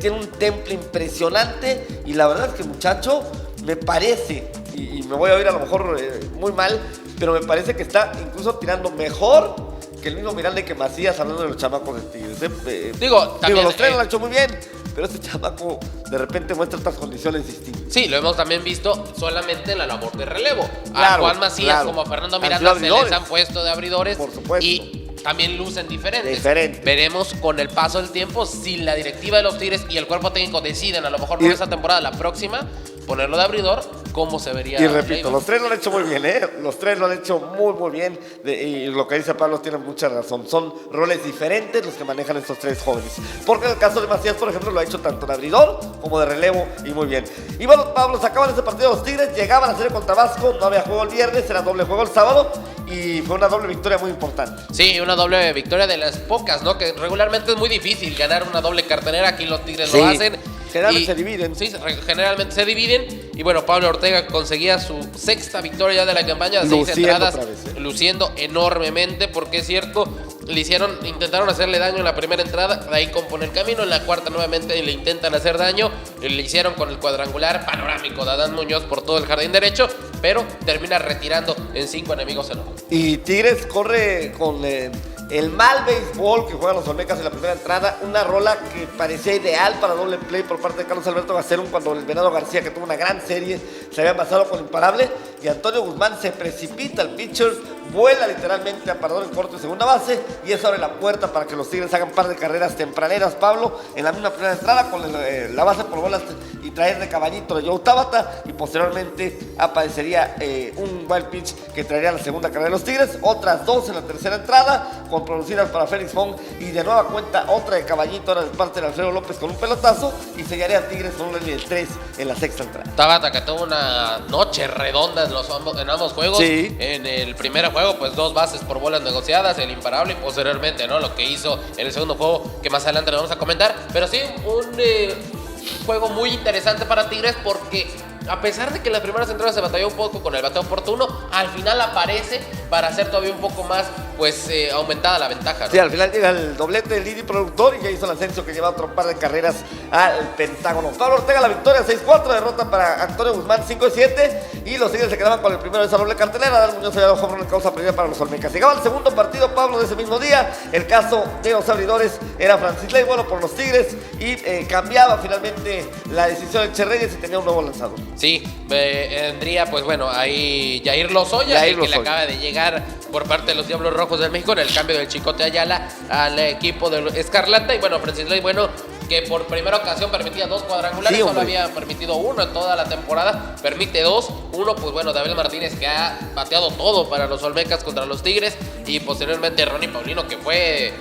tiene un temple impresionante, y la verdad es que el muchacho me parece, y me voy a oír a lo mejor muy mal, pero me parece que está incluso tirando mejor que el mismo Miranda y que Macías, hablando de los chamacos de Tigres. Digo, los tres lo han hecho muy bien, pero este chamaco de repente muestra otras condiciones distintas. Sí, lo hemos también visto solamente en la labor de relevo. A Juan Macías como a Fernando Miranda se les han puesto de abridores. Por supuesto. Y también lucen diferentes. Veremos con el paso del tiempo si la directiva de los Tigres y el cuerpo técnico deciden, a lo mejor no esta temporada, la próxima, ponerlo de abridor, ¿cómo se vería? Y repito, los tres lo han hecho muy bien, ¿eh? Los tres lo han hecho muy, muy bien. Y lo que dice Pablo tiene mucha razón. Son roles diferentes los que manejan estos tres jóvenes. Porque en el caso de Macías, por ejemplo, lo ha hecho tanto de abridor como de relevo y muy bien. Y bueno, Pablo, se acaban ese partido los Tigres, llegaban a la serie contra Vasco, no había juego el viernes, era doble juego el sábado y fue una doble victoria muy importante. Sí, una doble victoria de las pocas, ¿no? Que regularmente es muy difícil ganar una doble cartelera, aquí los Tigres lo hacen. Generalmente se dividen. Sí, generalmente se dividen. Y bueno, Pablo Ortega conseguía su sexta victoria ya de la campaña, 6 entradas, luciendo enormemente, porque es cierto, intentaron hacerle daño en la primera entrada, de ahí compone el camino, en la cuarta nuevamente le intentan hacer daño, le hicieron con el cuadrangular panorámico de Adán Muñoz por todo el jardín derecho, pero termina retirando en 5 enemigos en 1. Y Tigres corre con el mal béisbol que juegan los Olmecas en la primera entrada, una rola que parecía ideal para doble play por parte de Carlos Alberto Gastelum cuando el Venado García, que tuvo una gran serie, se había pasado con imparable, y Antonio Guzmán se precipita al pitcher, vuela literalmente a parador en corto de segunda base, y eso abre la puerta para que los Tigres hagan un par de carreras tempraneras, Pablo, en la misma primera entrada con la base por bolas y traer de caballito de Joe Tabata, y posteriormente aparecería un wild pitch que traería la segunda carrera de los Tigres, otras 2 en la tercera entrada, con producidas para Félix Fong, y de nueva cuenta otra de caballito, ahora de parte de Alfredo López con un pelotazo, y sellaría a Tigres con un rally de 3 en la sexta entrada. Tabata, que tuvo una noche redonda en ambos juegos. Sí. En el primer juego, pues 2 bases por bolas negociadas, el imparable, y posteriormente, ¿no? Lo que hizo en el segundo juego, que más adelante lo vamos a comentar. Pero sí, un juego muy interesante para Tigres, porque a pesar de que en las primeras entradas se batalló un poco con el bateo oportuno, al final aparece para hacer todavía un poco más, pues, aumentada la ventaja, ¿no? Sí, al final llega el doblete del Didi productor y ya hizo el ascenso que lleva otro par de carreras al Pentágono. Pablo Ortega la victoria 6-4, derrota para Antonio Guzmán 5-7, y los Tigres se quedaban con el primero de esa doble cartelera. Adán Muñoz había dado home run en causa perdida para los Olmecas. Llegaba el segundo partido, Pablo, de ese mismo día. El caso de los abridores era Francis Ley, bueno, por los Tigres, y cambiaba finalmente la decisión de Che Reyes y tenía un nuevo lanzador. Sí, vendría, pues bueno, ahí Jair Lozoya, que le acaba de llegar por parte de los Diablos Rojos del México en el cambio del Chicote Ayala al equipo de Escarlata. Y bueno, Francis Ley, bueno, que por primera ocasión permitía 2 cuadrangulares, sí, solo había permitido 1 en toda la temporada, permite 2, uno, pues bueno, David Martínez, que ha bateado todo para los Olmecas contra los Tigres, y posteriormente Ronnie Paulino, que fue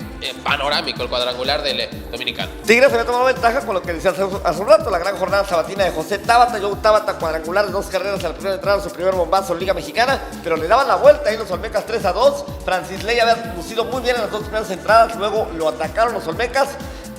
panorámico el cuadrangular del dominicano. Tigres había tomado ventaja con lo que decía hace un rato, la gran jornada sabatina de José Tabata. Joe Tabata, cuadrangular de 2 carreras a la primera entrada, su primer bombazo en Liga Mexicana, pero le daban la vuelta ahí los Olmecas 3-2. Francis Ley había lucido muy bien en las 2 primeras entradas, luego lo atacaron los Olmecas,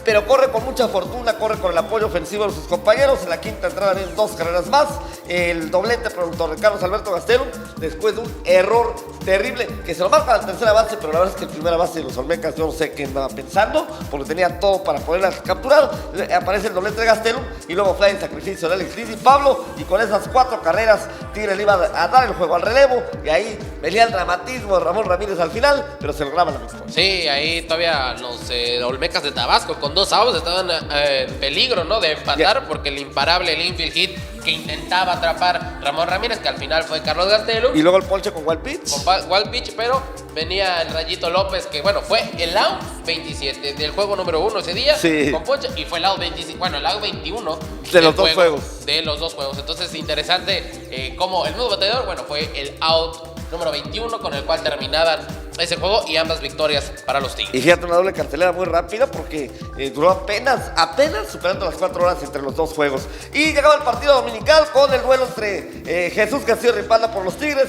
pero corre con mucha fortuna, corre con el apoyo ofensivo de sus compañeros. En la quinta entrada vienen 2 carreras más, el doblete productor de Carlos Alberto Gastelum, después de un error terrible que se lo marca a la tercera base, pero la verdad es que en primera base de los Olmecas yo no sé qué andaba pensando, porque tenía todo para poderla capturar. Aparece el doblete de Gastelum y luego fly en sacrificio de Alex Lizzy, Pablo, y con esas 4 carreras Tigres le iba a dar el juego al relevo, y ahí venía el dramatismo de Ramón Ramírez al final, pero se lograba la victoria. Sí, ahí todavía los Olmecas de Tabasco con 2 outs estaban en peligro, ¿no?, de empatar, porque el imparable, el infield hit que intentaba atrapar Ramón Ramírez, que al final fue Carlos Gastelum. Y luego el ponche con wild pitch. Con wild pitch, pero venía el Rayito López, que bueno, fue el out 27 del juego número 1 ese día, sí, con ponche, y fue el out 25, bueno, el out 21 de los 2 juegos. De los 2 juegos. Entonces, interesante como el nuevo bateador, bueno, fue el out número 21 con el cual terminaban ese juego, y ambas victorias para los Tigres. Y fíjate, una doble cartelera muy rápida porque duró apenas superando las 4 horas entre los 2 juegos. Y llegaba el partido dominical con el duelo entre Jesús Castillo Ripalda por los Tigres,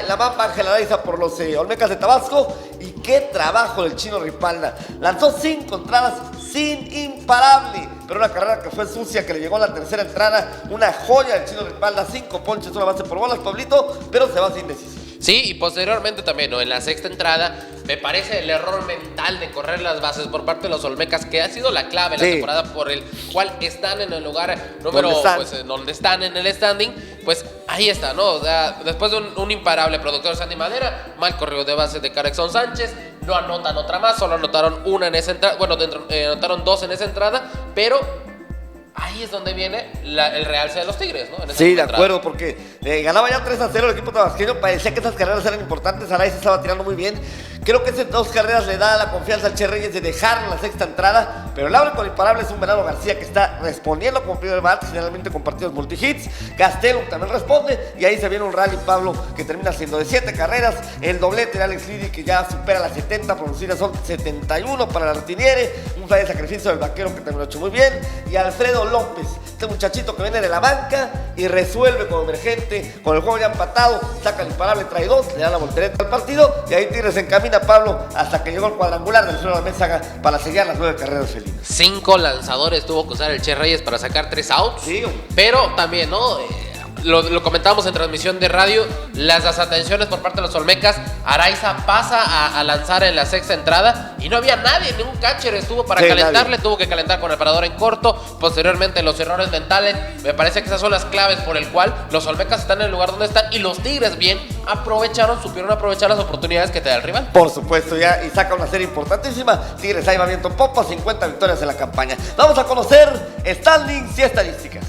la Mamba Ángel Araiza por los Olmecas de Tabasco. Y qué trabajo del Chino Ripalda. Lanzó 5 entradas sin imparable, pero una carrera que fue sucia, que le llegó a la tercera entrada. Una joya del Chino Ripalda, 5 ponches, una base por bolas, Pablito, pero se va sin decisión. Sí, y posteriormente también, ¿no?, en la sexta entrada, me parece el error mental de correr las bases por parte de los Olmecas, que ha sido la clave en la temporada, por el cual están en el lugar número, donde están en el standing. Pues ahí está, ¿no? O sea, después de un imparable productor Sandy Madera, mal corrido de base de Carexon Sánchez, no anotan otra más, solo anotaron una en esa entrada, bueno, anotaron 2 en esa entrada, pero ahí es donde viene el realce de los Tigres, ¿no? Sí, de acuerdo, porque ganaba ya 3-0 el equipo tabasqueño. Parecía que esas carreras eran importantes. Araiza estaba tirando muy bien. Creo que esas 2 carreras le da la confianza al Che Reyes de dejar la sexta entrada, pero el abre con imparable es un Venado García que está respondiendo como primer bat, generalmente con partidos multihits. Gastelum también responde y ahí se viene un rally, Pablo, que termina siendo de 7 carreras. El doblete de Alex Liddy que ya supera las 70, producidas son 71 para el Artiniere. Un fly de sacrificio del Vaquero que también lo ha hecho muy bien. Y Alfredo López, este muchachito que viene de la banca y resuelve como emergente, con el juego ya empatado, saca el imparable, trae 2, le da la voltereta al partido y ahí Tigres se encamina, Pablo, hasta que llegó el cuadrangular del suelo de la mesa para sellar las 9 carreras felinas. 5 lanzadores tuvo que usar el Che Reyes para sacar 3 outs. Sí, pero también, ¿no? Lo comentábamos en transmisión de radio, las desatenciones por parte de los Olmecas. Araiza pasa a lanzar en la sexta entrada y no había nadie, ningún catcher estuvo para calentarle, nadie. Tuvo que calentar con el parador en corto. Posteriormente los errores mentales, me parece que esas son las claves por el cual los Olmecas están en el lugar donde están y los Tigres bien supieron aprovechar las oportunidades que te da el rival. Por supuesto, ya y saca una serie importantísima. Tigres ahí va viento en popa, 50 victorias en la campaña. Vamos a conocer standings y estadísticas.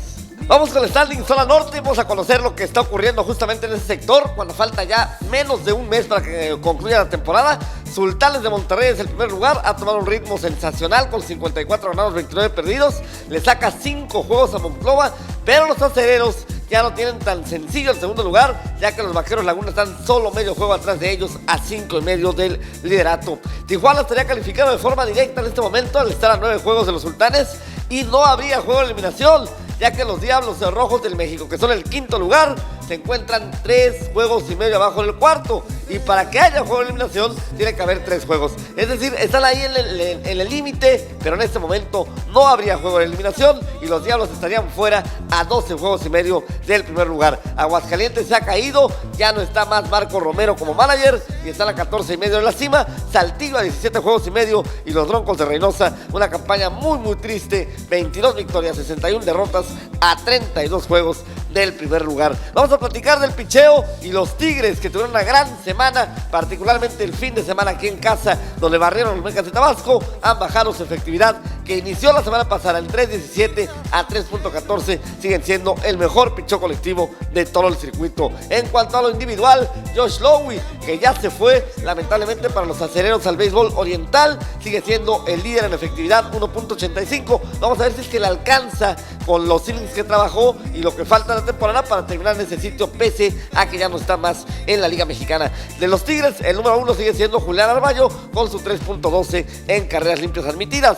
Vamos con el standing zona norte, vamos a conocer lo que está ocurriendo justamente en ese sector cuando falta ya menos de un mes para que concluya la temporada. Sultanes de Monterrey es el primer lugar, ha tomado un ritmo sensacional con 54 ganados, 29 perdidos, le saca 5 juegos a Monclova, pero los acereros ya no tienen tan sencillo el segundo lugar, ya que los Vaqueros Laguna están solo medio juego atrás de ellos, a 5.5 del liderato. Tijuana estaría calificado de forma directa en este momento al estar a 9 juegos de los Sultanes y no habría juego de eliminación, ya que los Diablos Rojos del México, que son el quinto lugar, se encuentran 3 juegos y medio abajo del cuarto. Y para que haya juego de eliminación, tiene que haber 3 juegos. Es decir, están ahí en el límite, pero en este momento no habría juego de eliminación y los Diablos estarían fuera a 12 juegos y medio del primer lugar. Aguascalientes se ha caído, ya no está más Marco Romero como manager y están a 14 y medio de la cima. Saltillo a 17 juegos y medio y los Broncos de Reynosa, una campaña muy muy triste, 22 victorias, 61 derrotas a 32 juegos del primer lugar. Vamos a platicar del picheo y los Tigres que tuvieron una gran semana, particularmente el fin de semana aquí en casa, donde barrieron los Mecas de Tabasco, han bajado su efectividad que inició la semana pasada en 3.17 a 3.14, siguen siendo el mejor picheo colectivo de todo el circuito. En cuanto a lo individual, Josh Lowe, que ya se fue lamentablemente para los acereros al béisbol oriental, sigue siendo el líder en efectividad, 1.85. Vamos a ver si es que le alcanza con los innings que trabajó y lo que falta de la temporada para terminar en ese sitio, pese a que ya no está más en la Liga Mexicana. De los Tigres, el número 1 sigue siendo Julián Arballo con su 3.12 en carreras limpias admitidas.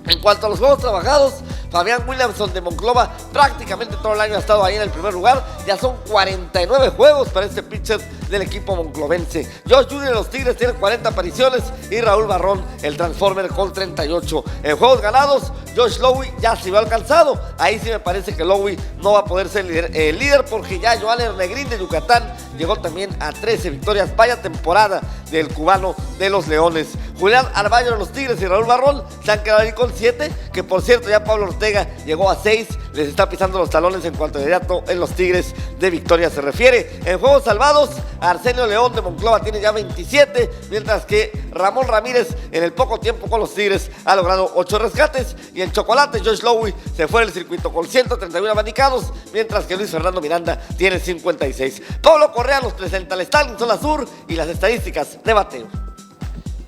En cuanto a los juegos trabajados, Fabián Williamson de Monclova prácticamente todo el año ha estado ahí en el primer lugar. Ya son 49 juegos para este pitcher del equipo monclovense. Josh Jr. de los Tigres tiene 40 apariciones y Raúl Barrón, el Transformer, con 38. En juegos ganados, Josh Lowe ya se vio alcanzado. Ahí sí me parece que Lowe no va a poder ser el líder porque ya Joan Negrín de Yucatán llegó también a 13 victorias. Vaya temporada del cubano de los Leones. Julián Arballo de los Tigres y Raúl Barrón se han quedado ahí con 7, que por cierto ya Pablo Ortega llegó a 6, les está pisando los talones en cuanto a inmediato en los Tigres de victoria se refiere. En juegos salvados, Arsenio León de Monclova tiene ya 27, mientras que Ramón Ramírez en el poco tiempo con los Tigres ha logrado 8 rescates, y el chocolate Josh Lowe se fue del circuito con 131 abanicados, mientras que Luis Fernando Miranda tiene 56. Pablo Correa los presenta el standing zona sur y las estadísticas de bateo.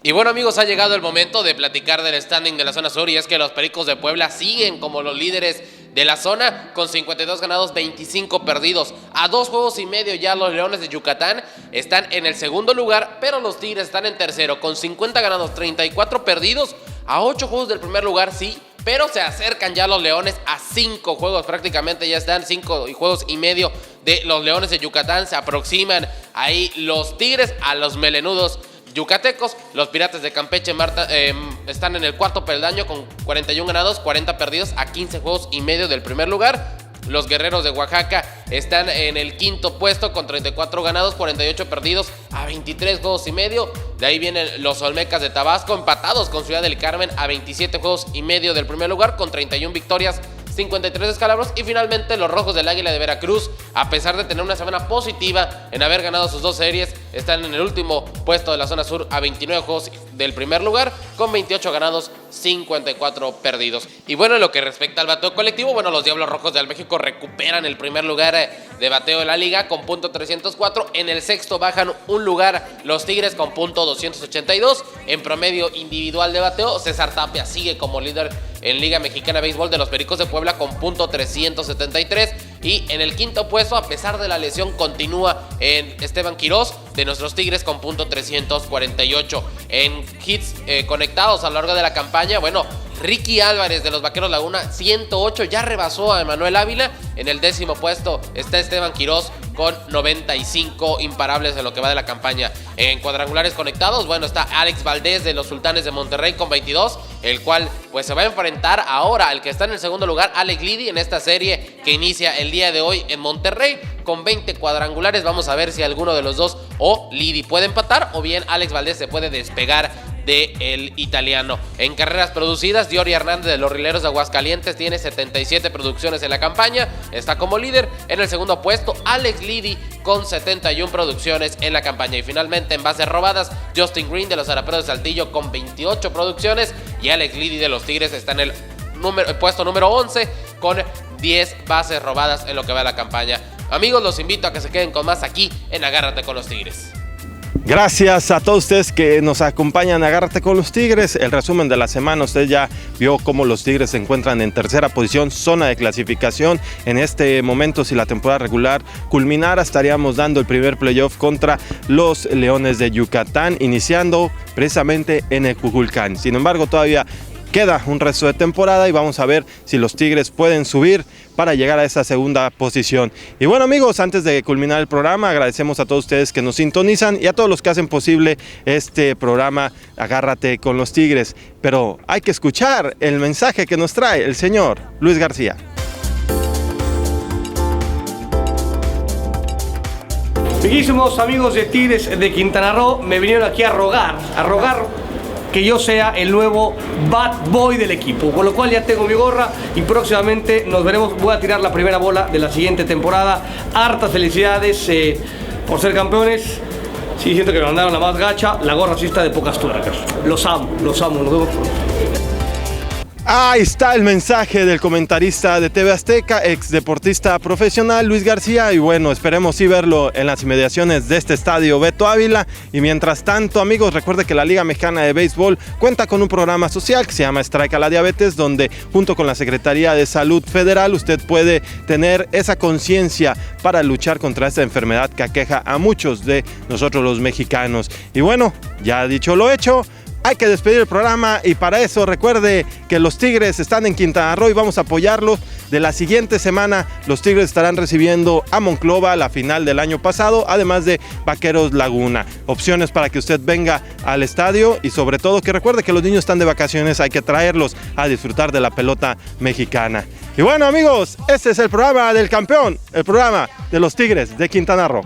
Y bueno, amigos, ha llegado el momento de platicar del standing de la zona sur, y es que los Pericos de Puebla siguen como los líderes de la zona con 52 ganados, 25 perdidos. A 2 juegos y medio ya los Leones de Yucatán están en el segundo lugar, pero los Tigres están en tercero con 50 ganados, 34 perdidos. A 8 juegos del primer lugar, sí, pero se acercan ya los Leones a 5 juegos, prácticamente ya están 5 juegos y medio de los Leones de Yucatán. Se aproximan ahí los Tigres a los melenudos yucatecos. Los Piratas de Campeche están en el cuarto peldaño con 41 ganados, 40 perdidos a 15 juegos y medio del primer lugar. Los Guerreros de Oaxaca están en el quinto puesto con 34 ganados, 48 perdidos a 23 juegos y medio. De ahí vienen los Olmecas de Tabasco empatados con Ciudad del Carmen a 27 juegos y medio del primer lugar con 31 victorias, 53 descalabros. Y finalmente los Rojos del Águila de Veracruz, a pesar de tener una semana positiva en haber ganado sus 2 series, están en el último puesto de la zona sur a 29 juegos del primer lugar, con 28 ganados, 54 perdidos. Y bueno, en lo que respecta al bateo colectivo, bueno, los Diablos Rojos del México recuperan el primer lugar de bateo de la liga con punto 304. En el sexto bajan un lugar los Tigres con punto 282. En promedio individual de bateo, César Tapia sigue como líder en Liga Mexicana de Béisbol de los Pericos de Puebla con punto 373. Y en el quinto puesto, a pesar de la lesión, continúa en Esteban Quirós de nuestros Tigres con punto 348. En hits conectados a lo largo de la campaña, bueno, Ricky Álvarez de los Vaqueros Laguna, 108, ya rebasó a Emanuel Ávila. En el décimo puesto está Esteban Quirós con 95 imparables en lo que va de la campaña. En cuadrangulares conectados, bueno, está Alex Valdés de los Sultanes de Monterrey con 22, el cual pues se va a enfrentar ahora al que está en el segundo lugar, Alex Lidy, en esta serie que inicia el día de hoy en Monterrey con 20 cuadrangulares. Vamos a ver si alguno de los dos o Lidy puede empatar o bien Alex Valdés se puede despegar del italiano. En carreras producidas, Diori Hernández de los Rieleros de Aguascalientes tiene 77 producciones en la campaña, está como líder. En el segundo puesto, Alex Lidy con 71 producciones en la campaña. Y finalmente, en bases robadas, Justin Green de los Araperos de Saltillo con 28 producciones y Alex Lidy de los Tigres está en el puesto número 11 con 10 bases robadas en lo que va de la campaña. Amigos, los invito a que se queden con más aquí en Agárrate con los Tigres. Gracias a todos ustedes que nos acompañan. Agárrate con los Tigres. El resumen de la semana, usted ya vio cómo los Tigres se encuentran en tercera posición, zona de clasificación. En este momento, si la temporada regular culminara, estaríamos dando el primer playoff contra los Leones de Yucatán, iniciando precisamente en el Cuculcán. Sin embargo, todavía queda un resto de temporada y vamos a ver si los Tigres pueden subir para llegar a esa segunda posición. Y bueno, amigos, antes de culminar el programa, agradecemos a todos ustedes que nos sintonizan y a todos los que hacen posible este programa Agárrate con los Tigres. Pero hay que escuchar el mensaje que nos trae el señor Luis García. Bellísimos amigos de Tigres de Quintana Roo, me vinieron aquí a rogar que yo sea el nuevo bad boy del equipo, con lo cual ya tengo mi gorra y próximamente nos veremos. Voy a tirar la primera bola de la siguiente temporada. Hartas felicidades por ser campeones. Sí, siento que me mandaron la más gacha. La gorra sí está de pocas tuercas. Los amo, nos vemos pronto. Ahí está el mensaje del comentarista de TV Azteca, ex deportista profesional Luis García, y bueno, esperemos sí verlo en las inmediaciones de este estadio Beto Ávila. Y mientras tanto, amigos, recuerde que la Liga Mexicana de Béisbol cuenta con un programa social que se llama Strike a la Diabetes, donde junto con la Secretaría de Salud Federal usted puede tener esa conciencia para luchar contra esta enfermedad que aqueja a muchos de nosotros los mexicanos. Y bueno, ya dicho lo hecho, hay que despedir el programa y para eso recuerde que los Tigres están en Quintana Roo y vamos a apoyarlos. De la siguiente semana los Tigres estarán recibiendo a Monclova, la final del año pasado, además de Vaqueros Laguna. Opciones para que usted venga al estadio y sobre todo que recuerde que los niños están de vacaciones, hay que traerlos a disfrutar de la pelota mexicana. Y bueno, amigos, este es el programa del campeón, el programa de los Tigres de Quintana Roo.